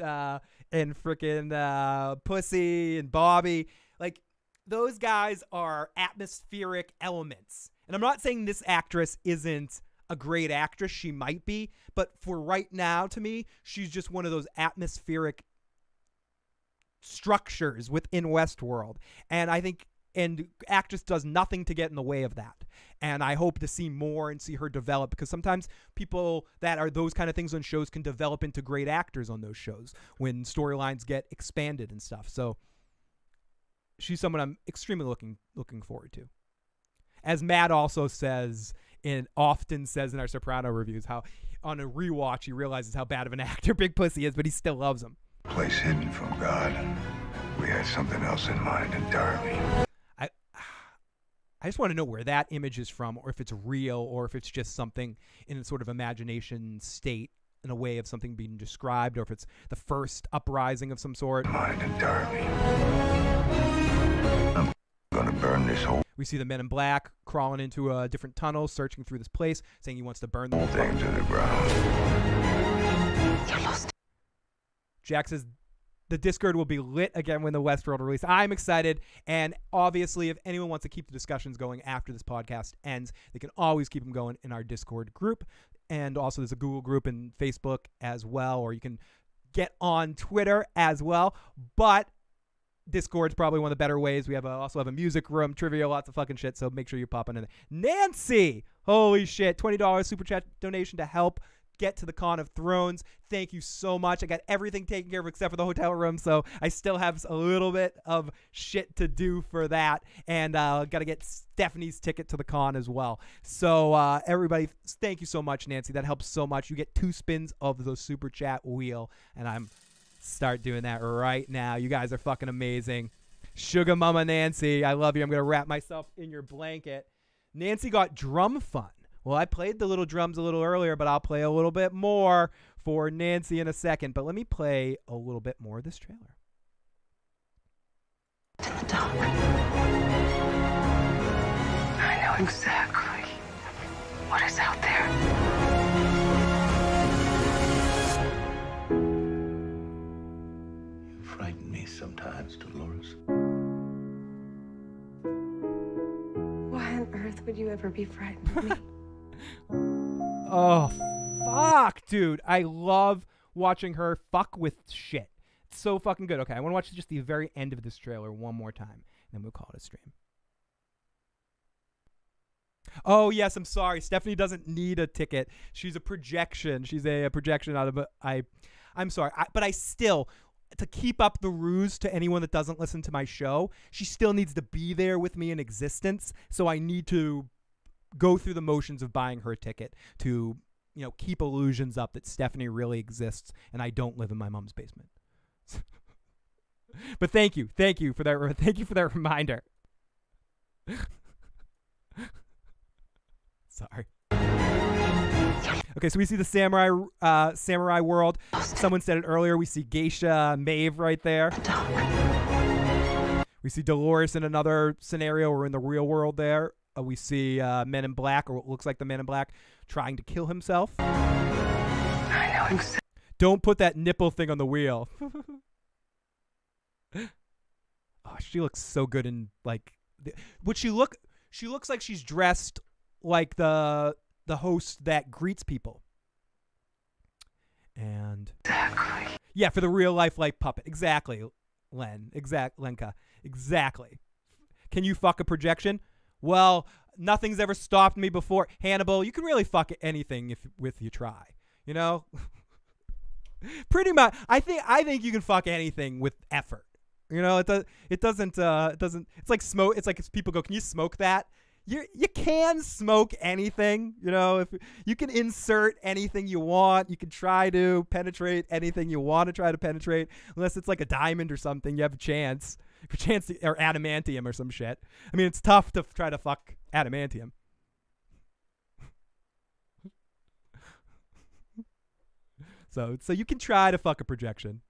frickin' Pussy and Bobby, like, those guys are atmospheric elements. And I'm not saying this actress isn't a great actress. She might be. But for right now, to me, she's just one of those atmospheric structures within Westworld. And I think, and actress does nothing to get in the way of that. And I hope to see more and see her develop, because sometimes people that are those kind of things on shows can develop into great actors on those shows when storylines get expanded and stuff. So she's someone I'm extremely looking forward to. As Matt also says, and often says in our Soprano reviews, how on a rewatch he realizes how bad of an actor Big Pussy is, but he still loves him. Place hidden from God. We had something else in mind entirely. I just want to know where that image is from, or if it's real, or if it's just something in a sort of imagination state, in a way of something being described, or if it's the first uprising of some sort. Mind entirely. I'm gonna burn this whole We see the Men in Black crawling into a different tunnel, searching through this place, saying he wants to burn the whole thing to the ground. You're lost. Jack says the Discord will be lit again when the Westworld release. I'm excited, and obviously, if anyone wants to keep the discussions going after this podcast ends, they can always keep them going in our Discord group. And also, there's a Google group and Facebook as well, or you can get on Twitter as well. But Discord's probably one of the better ways. We also have a music room, trivia, lots of fucking shit, so make sure you're popping in there. Nancy! Holy shit, $20 super chat donation to help get to the Con of Thrones. Thank you so much. I got everything taken care of except for the hotel room, so I still have a little bit of shit to do for that, and got to get Stephanie's ticket to the con as well. So everybody, thank you so much, Nancy. That helps so much. You get 2 spins of the super chat wheel, and I'm start doing that right now. You guys are fucking amazing. Sugar Mama Nancy, I love you. I'm going to wrap myself in your blanket. Nancy got drum fun. Well, I played the little drums a little earlier, but I'll play a little bit more for Nancy in a second. But let me play a little bit more of this trailer. In the dark. I know exactly what is out there. You frighten me sometimes, Dolores. Why on earth would you ever be frightened of me? Oh, fuck, dude. I love watching her fuck with shit. so fucking good. Okay, I want to watch just the very end of this trailer one more time, and then we'll call it a stream. Oh, yes, I'm sorry. Stephanie doesn't need a ticket. She's a projection. She's a projection out of a... I'm sorry. But I still... To keep up the ruse to anyone that doesn't listen to my show, she still needs to be there with me in existence, so I need to go through the motions of buying her a ticket to, you know, keep illusions up that Stephanie really exists and I don't live in my mom's basement. But thank you for that reminder. Sorry. Okay, so we see the samurai world. Someone said it earlier. We see Geisha Maeve right there. We see Dolores in another scenario. We're in the real world there. We see Men in Black, or what looks like the Men in Black, trying to kill himself. I know exactly. Don't put that nipple thing on the wheel. Oh, she looks so good in like. She looks like she's dressed like the host that greets people. And Exactly. yeah, for the real life like puppet. Exactly, Lenka. Exactly. Can you fuck a projection? Well, nothing's ever stopped me before. Hannibal, you can really fuck anything if you try. You know? Pretty much. I think you can fuck anything with effort. You know, it doesn't it's like smoke. It's like if people go, "Can you smoke that?" You can smoke anything, you know. If you can insert anything you want, you can try to penetrate anything you want to try to penetrate, unless it's like a diamond or something. You have a chance, or adamantium or some shit. I mean, it's tough to try to fuck adamantium. So you can try to fuck a projection.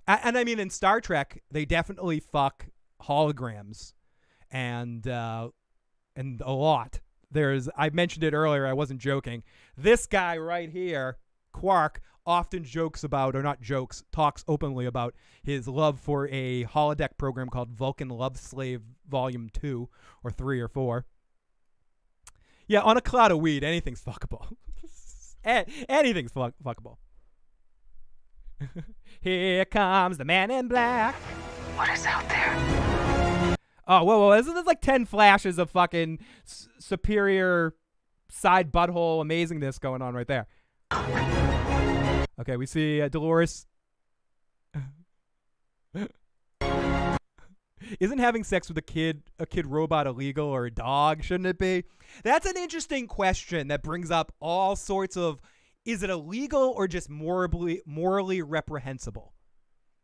And I mean, in Star Trek, they definitely fuck holograms. And a lot. I mentioned it earlier, I wasn't joking. This guy right here, Quark, often jokes about, or not jokes, talks openly about his love for a holodeck program called Vulcan Love Slave Volume 2, or 3 or 4. Yeah, on a cloud of weed, anything's fuckable. Anything's fuckable. Here comes the Man in Black. What is out there? Oh, whoa. There's like 10 flashes of fucking superior side butthole amazingness going on right there. Okay, we see Dolores. Isn't having sex with a kid robot illegal, or a dog? Shouldn't it be? That's an interesting question that brings up all sorts of, is it illegal or just morally reprehensible?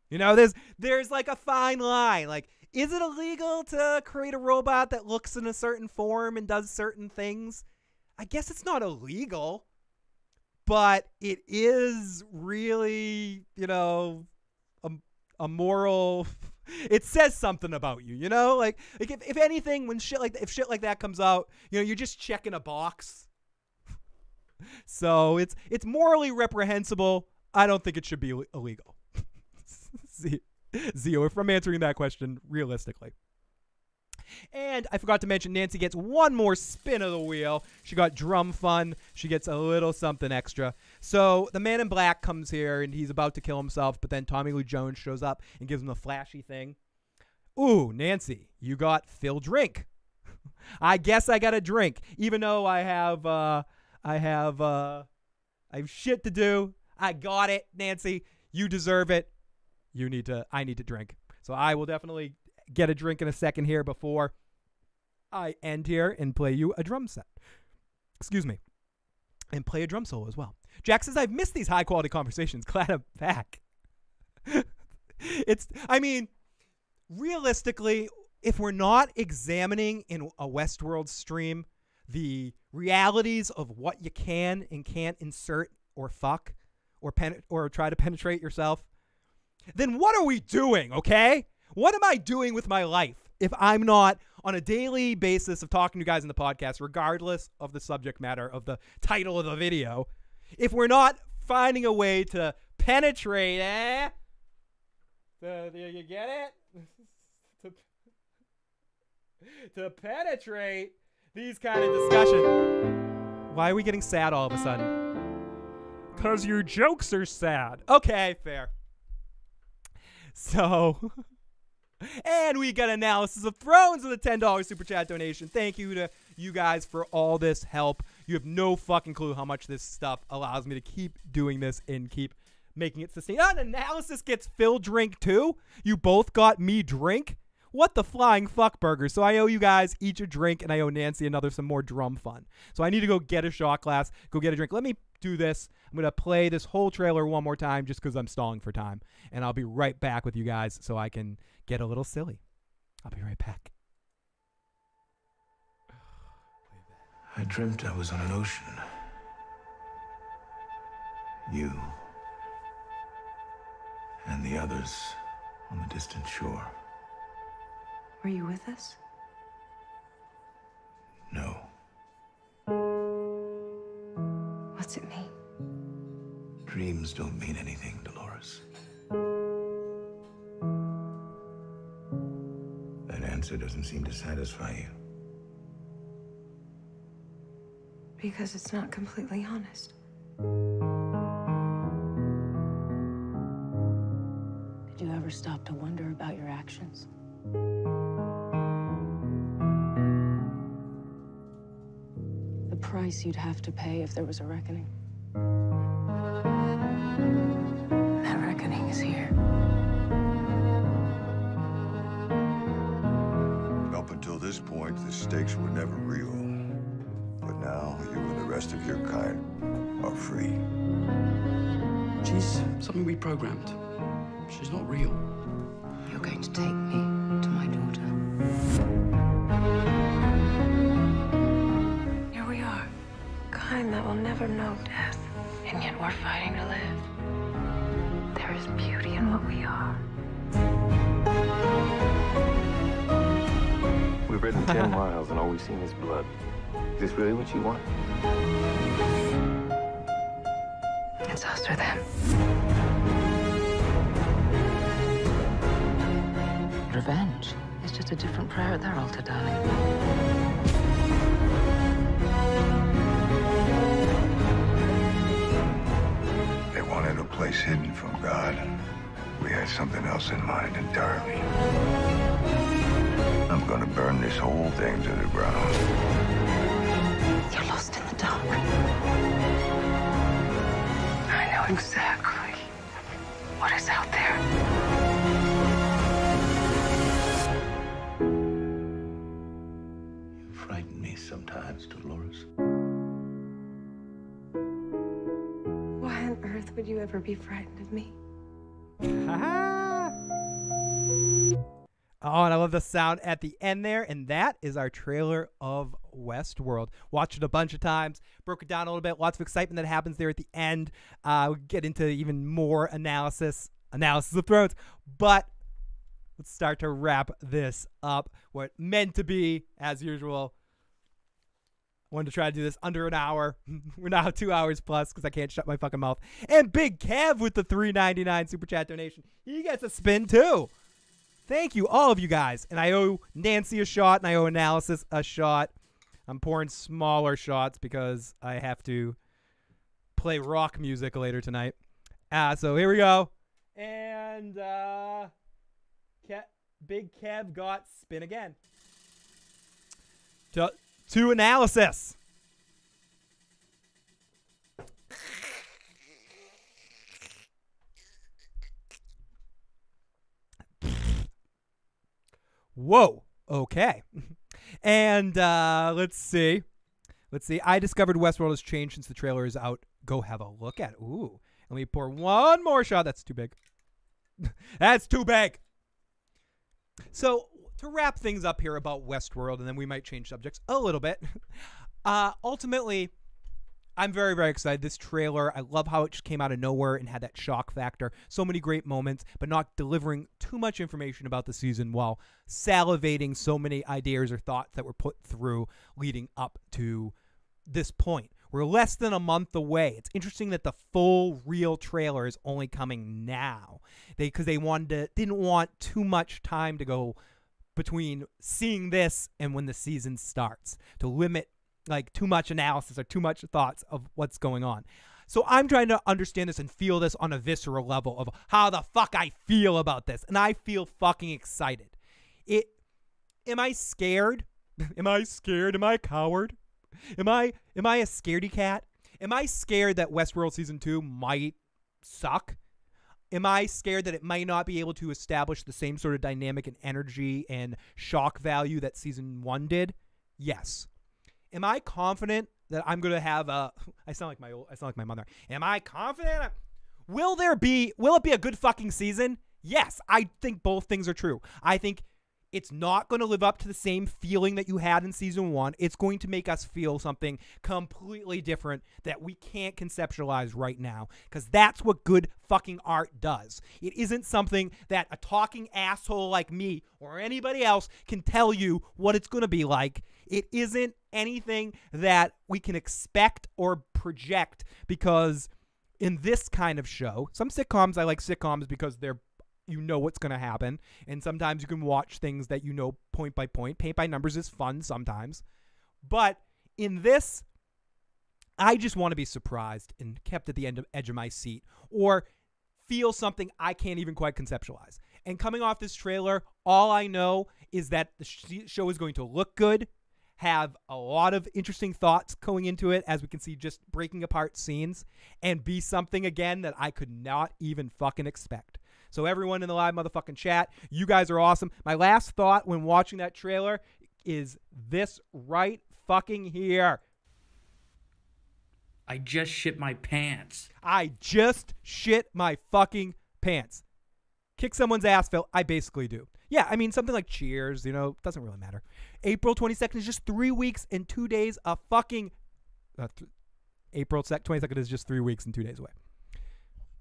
You know, there's like a fine line. Like, is it illegal to create a robot that looks in a certain form and does certain things? I guess it's not illegal, but it is really, you know, a moral. It says something about you, you know? Like if anything, when if shit like that comes out, you know, you're just checking a box. So it's morally reprehensible. I don't think it should be illegal. Zio, if I'm answering that question realistically. And I forgot to mention, Nancy gets one more spin of the wheel. She got drum fun. She gets a little something extra. So the Man in Black comes here, and he's about to kill himself, but then Tommy Lee Jones shows up and gives him a flashy thing. Ooh, Nancy, you got Phil drink. I guess I got a drink, even though I have shit to do. I got it, Nancy. You deserve it. I need to drink. So I will definitely get a drink in a second here before I end here and play you a drum set. Excuse me. And play a drum solo as well. Jack says, I've missed these high quality conversations. Glad I'm back. I mean, realistically, if we're not examining in a Westworld stream the realities of what you can and can't insert or fuck or try to penetrate yourself, then what are we doing, okay? What am I doing with my life if I'm not on a daily basis of talking to you guys in the podcast, regardless of the subject matter of the title of the video, if we're not finding a way to penetrate, you get it? to penetrate these kind of discussions. Why are we getting sad all of a sudden? Because your jokes are sad. Okay, fair. So, and we got analysis of Thrones with a $10 super chat donation. Thank you to you guys for all this help. You have no fucking clue how much this stuff allows me to keep doing this and keep making it sustain. An analysis gets Phil drink too. You both got me drink. What the flying fuck burger. So I owe you guys each a drink, and I owe Nancy some more drum fun. So I need to go get a shot glass, go get a drink. Let me do this. I'm going to play this whole trailer one more time just because I'm stalling for time. And I'll be right back with you guys so I can get a little silly. I'll be right back. I dreamt I was on an ocean. You and the others on the distant shore. Were you with us? No. What's it mean? Dreams don't mean anything, Dolores. That answer doesn't seem to satisfy you. Because it's not completely honest. Did you ever stop to wonder about your actions? The price you'd have to pay if there was a reckoning. That reckoning is here. Up until this point, the stakes were never real. But now, you and the rest of your kind are free. She's something we programmed. She's not real. You're going to take me to my daughter. Here we are. Kind that will never know death. And yet we're fighting to live. There is beauty in what we are. We've ridden 10 miles and all we've seen is blood. Is this really what you want? It's us or them. Revenge is just a different prayer at their altar, darling. They wanted a place hidden from God. We had something else in mind entirely. I'm gonna burn this whole thing to the ground. You're lost in the dark. I know exactly what is out there. You frighten me sometimes, Dolores. Why on earth would you ever be frightened of me? Oh, and I love the sound at the end there. And that is our trailer of Westworld. Watched it a bunch of times. Broke it down a little bit. Lots of excitement that happens there at the end. We'll get into even more analysis of Thrones. But let's start to wrap this up. What meant to be, as usual. Wanted to try to do this under an hour. We're now 2 hours plus because I can't shut my fucking mouth. And Big Kev with the $3.99 super chat donation. He gets a spin too. Thank you, all of you guys. And I owe Nancy a shot, and I owe Analysis a shot. I'm pouring smaller shots because I have to play rock music later tonight. So here we go. And Big Kev got spin again. To Analysis. Whoa. Okay. And let's see. I discovered Westworld has changed since the trailer is out. Go have a look at it. Ooh. Let me pour one more shot. That's too big. That's too big. So to wrap things up here about Westworld, and then we might change subjects a little bit. Ultimately, I'm very, very excited. This trailer, I love how it just came out of nowhere and had that shock factor. So many great moments, but not delivering too much information about the season while salivating so many ideas or thoughts that were put through leading up to this point. We're less than a month away. It's interesting that the full real trailer is only coming now. Because they didn't want too much time to go between seeing this and when the season starts to limit like too much analysis or too much thoughts of what's going on. So I'm trying to understand this and feel this on a visceral level of how the fuck I feel about this. And I feel fucking excited. Am I scared? Am I scared? Am I a coward? Am I a scaredy cat? Am I scared that Westworld Season 2 might suck? Am I scared that it might not be able to establish the same sort of dynamic and energy and shock value that Season 1 did? Yes. Am I confident that I'm going to have a... I sound like my mother. Am I confident? Will it be a good fucking season? Yes, I think both things are true. I think it's not going to live up to the same feeling that you had in Season 1. It's going to make us feel something completely different that we can't conceptualize right now, because that's what good fucking art does. It isn't something that a talking asshole like me or anybody else can tell you what it's going to be like. It isn't anything that we can expect or project, because in this kind of show, some sitcoms, I like sitcoms because they're, you know what's going to happen. And sometimes you can watch things that you know point by point. Paint by numbers is fun sometimes. But in this, I just want to be surprised and kept at the edge of my seat, or feel something I can't even quite conceptualize. And coming off this trailer, all I know is that the show is going to look good, have a lot of interesting thoughts going into it, as we can see just breaking apart scenes, and be something again that I could not even fucking expect. So everyone in the live motherfucking chat, you guys are awesome. My last thought when watching that trailer is this right fucking here. I just shit my pants. I just shit my fucking pants. Kick someone's ass, Phil. I basically do. Yeah, I mean, something like Cheers, you know, doesn't really matter. April 22nd is just 3 weeks and 2 days of fucking... April 22nd is just 3 weeks and 2 days away.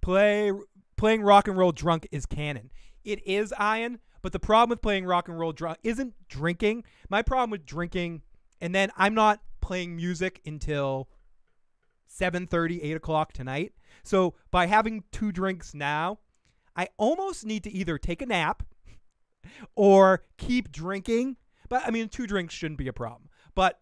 Playing rock and roll drunk is canon. It is, Ian, but the problem with playing rock and roll drunk isn't drinking. My problem with drinking, and then I'm not playing music until 7:30, 8 o'clock tonight. So by having 2 drinks now, I almost need to either take a nap or keep drinking. But I mean, 2 drinks shouldn't be a problem. But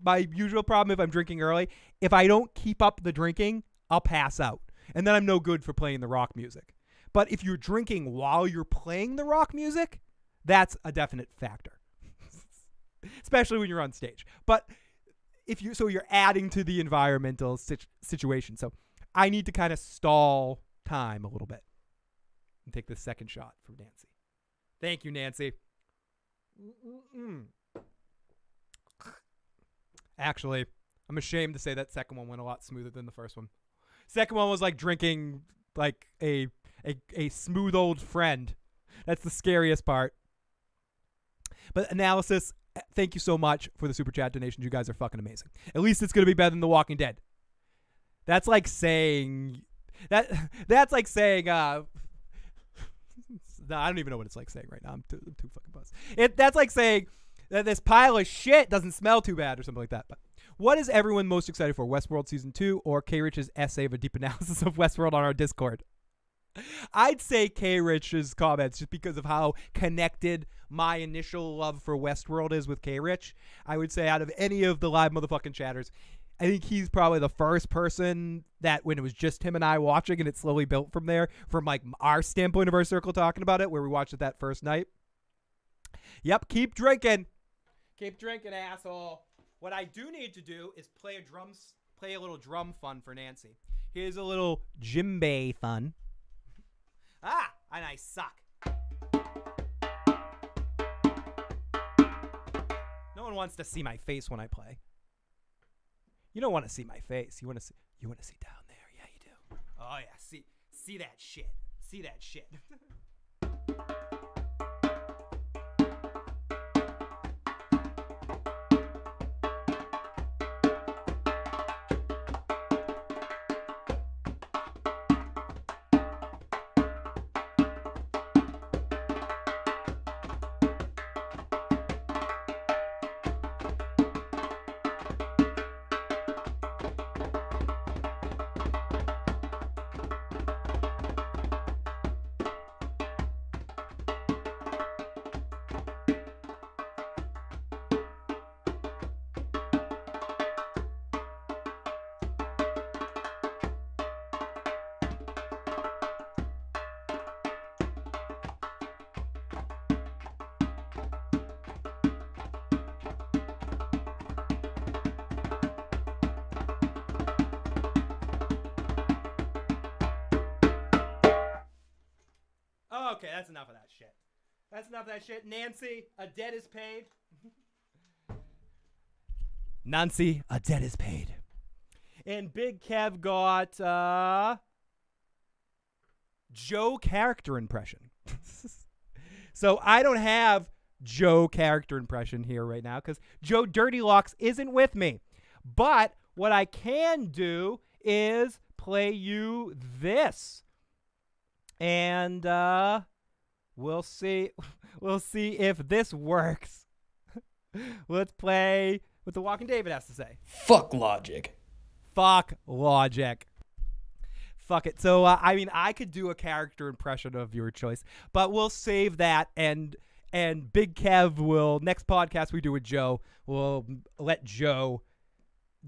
my usual problem if I'm drinking early, if I don't keep up the drinking, I'll pass out. And then I'm no good for playing the rock music. But if you're drinking while you're playing the rock music, that's a definite factor. Especially when you're on stage. But so you're adding to the environmental situation. So I need to kind of stall time a little bit and take the second shot from Nancy. Thank you, Nancy. Actually, I'm ashamed to say that second one went a lot smoother than the first one. Second one was like drinking like a smooth old friend. That's the scariest part. But analysis, thank you so much for the super chat donations. You guys are fucking amazing. At least it's gonna be better than The Walking Dead. That's like saying that's like saying no, I don't even know what it's like saying right now. I'm too fucking buzzed. That's like saying that this pile of shit doesn't smell too bad or something like that. But what is everyone most excited for? Westworld Season 2 or K. Rich's essay of a deep analysis of Westworld on our Discord? I'd say K. Rich's comments, just because of how connected my initial love for Westworld is with K. Rich. I would say out of any of the live motherfucking chatters, I think he's probably the first person that when it was just him and I watching and it slowly built from there, from like our standpoint of our circle talking about it, where we watched it that first night. Yep, keep drinking. Keep drinking, asshole. What I do need to do is play a little drum fun for Nancy. Here's a little djembe fun. Ah, and I suck. No one wants to see my face when I play. You don't want to see my face. You want to see down there. Yeah, you do. Oh yeah, see that shit. See that shit. Okay, that's enough of that shit. That's enough of that shit. Nancy, a debt is paid. Nancy, a debt is paid. And Big Kev got Joe character impression. So I don't have Joe character impression here right now because Joe Dirty Locks isn't with me. But what I can do is play you this. And we'll see if this works. Let's play what the Walking David has to say. Fuck logic. Fuck logic. Fuck it. So, I could do a character impression of your choice, but we'll save that, and Big Kev will, next podcast we do with Joe, we'll let Joe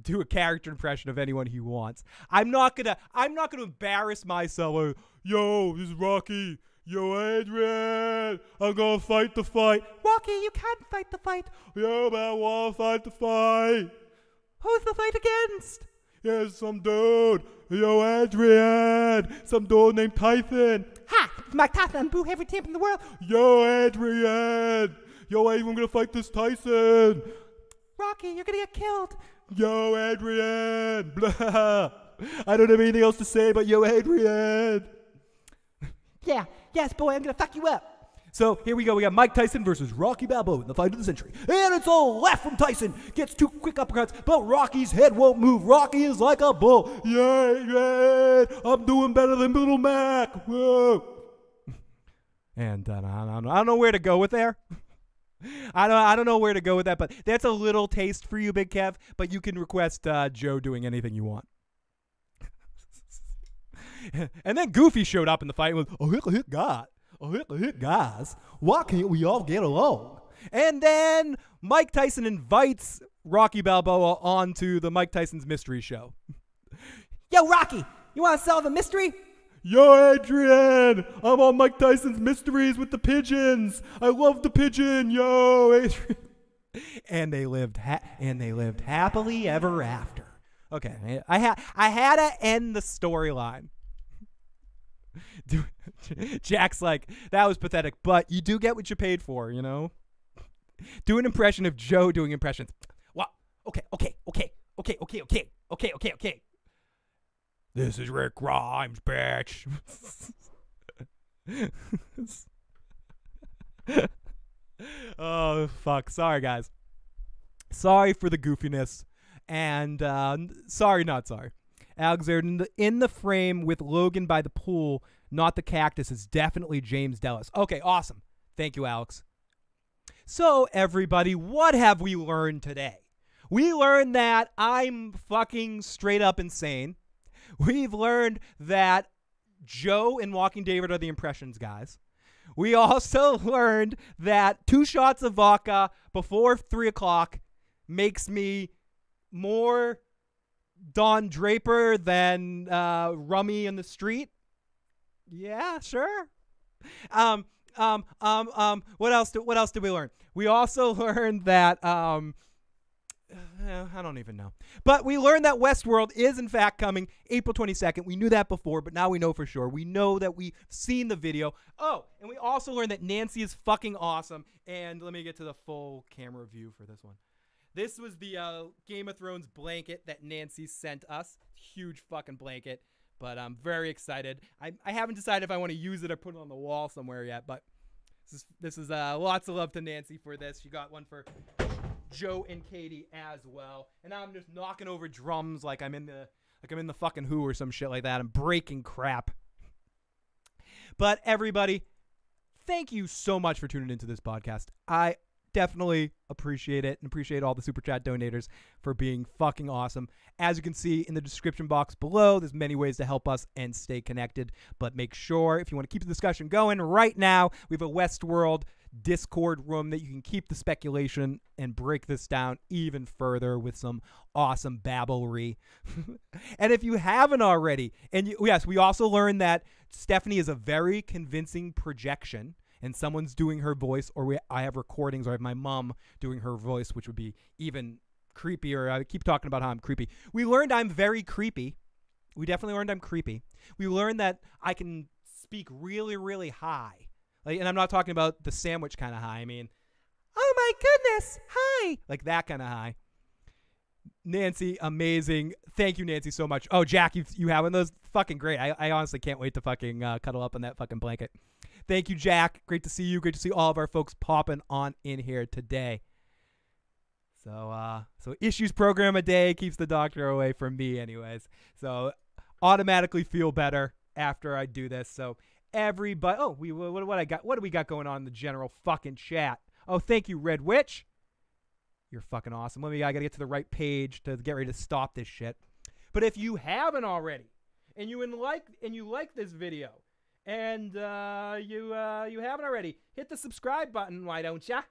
do a character impression of anyone he wants. I'm not gonna embarrass myself. Like, yo, this is Rocky. Yo, Adrian, I'm gonna fight the fight. Rocky, you can't fight the fight. Yo, man, I wanna fight the fight. Who's the fight against? Yeah, some dude. Yo, Adrian. Some dude named Tyson. Ha! Mike Tyson, boo every champ in the world. Yo, Adrian. Yo, Adrian, I'm gonna fight this Tyson. Rocky, you're gonna get killed. Yo, Adrian. Blah. I don't have anything else to say but yo, Adrian. Yeah, yes, boy, I'm gonna fuck you up. So here we go. We got Mike Tyson versus Rocky Balboa in the fight of the century. And it's a left from Tyson. Gets 2 quick uppercuts, but Rocky's head won't move. Rocky is like a bull. Yeah, I'm doing better than Little Mac. Whoa. And I don't know where to go with there. I don't know where to go with that, but that's a little taste for you, Big Kev. But you can request Joe doing anything you want. And then Goofy showed up in the fight and was, guys, why can't we all get along? And then Mike Tyson invites Rocky Balboa onto the Mike Tyson's Mystery Show. Yo, Rocky, you want to solve a mystery? Yo, Adrian, I'm on Mike Tyson's Mysteries with the pigeons. I love the pigeon. Yo, Adrian. And they lived happily ever after. Okay, I had to end the storyline. Jack's like, that was pathetic, but you do get what you paid for, you know? Do an impression of Joe doing impressions. Well, okay. This is Rick Grimes, bitch. Oh, fuck. Sorry, guys. Sorry for the goofiness. And sorry, not sorry. Alexander, in the frame with Logan by the pool, not the cactus, is definitely James Dellis. Okay, awesome. Thank you, Alex. So, everybody, what have we learned today? We learned that I'm fucking straight up insane. We've learned that Joe and Walking David are the impressions guys. We also learned that 2 shots of vodka before 3 o'clock makes me more Don Draper than Rummy in the street. Yeah, sure. What else did we learn? We also learned that I don't even know. But we learned that Westworld is in fact coming April 22nd. We knew that before, but now we know for sure. We know that we've seen the video. Oh, and we also learned that Nancy is fucking awesome. And let me get to the full camera view for this one. This was the Game of Thrones blanket that Nancy sent us. Huge fucking blanket. But I'm very excited. I haven't decided if I want to use it or put it on the wall somewhere yet. But this is lots of love to Nancy for this. She got one for Joe and Katie as well. And now I'm just knocking over drums like I'm in the fucking Who or some shit like that. I'm breaking crap. But everybody, thank you so much for tuning into this podcast. I definitely appreciate it and appreciate all the super chat donators for being fucking awesome. As you can see in the description box below, there's many ways to help us and stay connected, but make sure if you want to keep the discussion going right now, we have a Westworld Discord room that you can keep the speculation and break this down even further with some awesome babblery. And if you haven't already, and yes, we also learned that Stephanie is a very convincing projection, and someone's doing her voice, or I have recordings, or I have my mom doing her voice, which would be even creepier. I keep talking about how I'm creepy. We learned I'm very creepy. We definitely learned I'm creepy. We learned that I can speak really, really high. Like, and I'm not talking about the sandwich kind of high. I mean, oh my goodness, hi. Like that kind of high. Nancy, amazing. Thank you, Nancy, so much. Oh, Jack, you having those? Fucking great. I honestly can't wait to fucking cuddle up on that fucking blanket. Thank you, Jack. Great to see you. Great to see all of our folks popping on in here today. So issues program a day keeps the doctor away from me anyways. So automatically feel better after I do this. So everybody, what do we got going on in the general fucking chat? Oh, thank you, Red Witch. You're fucking awesome. I gotta get to the right page to get ready to stop this shit. But if you haven't already, and you like this video, and you haven't already, hit the subscribe button. Why don't ya?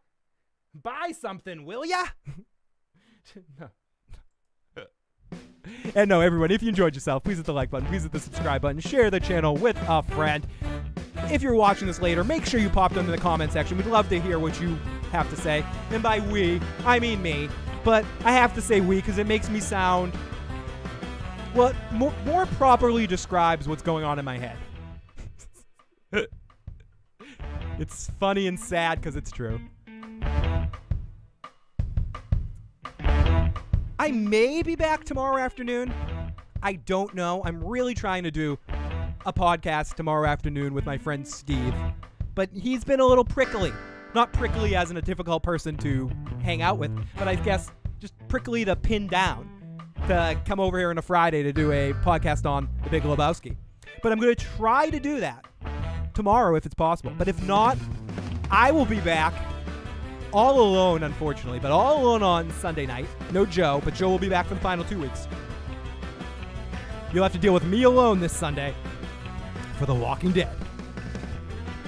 Buy something, will ya? No. And no, everyone, if you enjoyed yourself, please hit the like button, please hit the subscribe button, share the channel with a friend. If you're watching this later, make sure you pop down in the comment section. We'd love to hear what you have to say. And by we, I mean me. But I have to say we because it makes me sound, well, more properly describes what's going on in my head. It's funny and sad because it's true. I may be back tomorrow afternoon. I don't know. I'm really trying to do a podcast tomorrow afternoon with my friend Steve. But he's been a little prickly. Not prickly as in a difficult person to hang out with, but I guess just prickly to pin down to come over here on a Friday to do a podcast on The Big Lebowski. But I'm going to try to do that tomorrow if it's possible. But if not, I will be back all alone, unfortunately, but all alone on Sunday night. No Joe, but Joe will be back for the final 2 weeks. You'll have to deal with me alone this Sunday for The Walking Dead.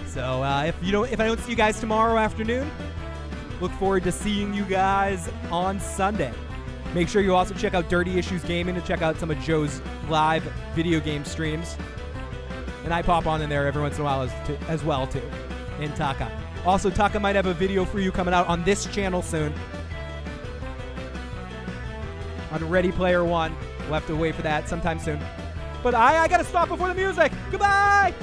So if I don't see you guys tomorrow afternoon, look forward to seeing you guys on Sunday. Make sure you also check out Dirty Issues Gaming to check out some of Joe's live video game streams. And I pop on in there every once in a while as well, too, in Taka. Also, Taka might have a video for you coming out on this channel soon. On Ready Player One. We'll have to wait for that sometime soon. But I gotta stop before the music. Goodbye!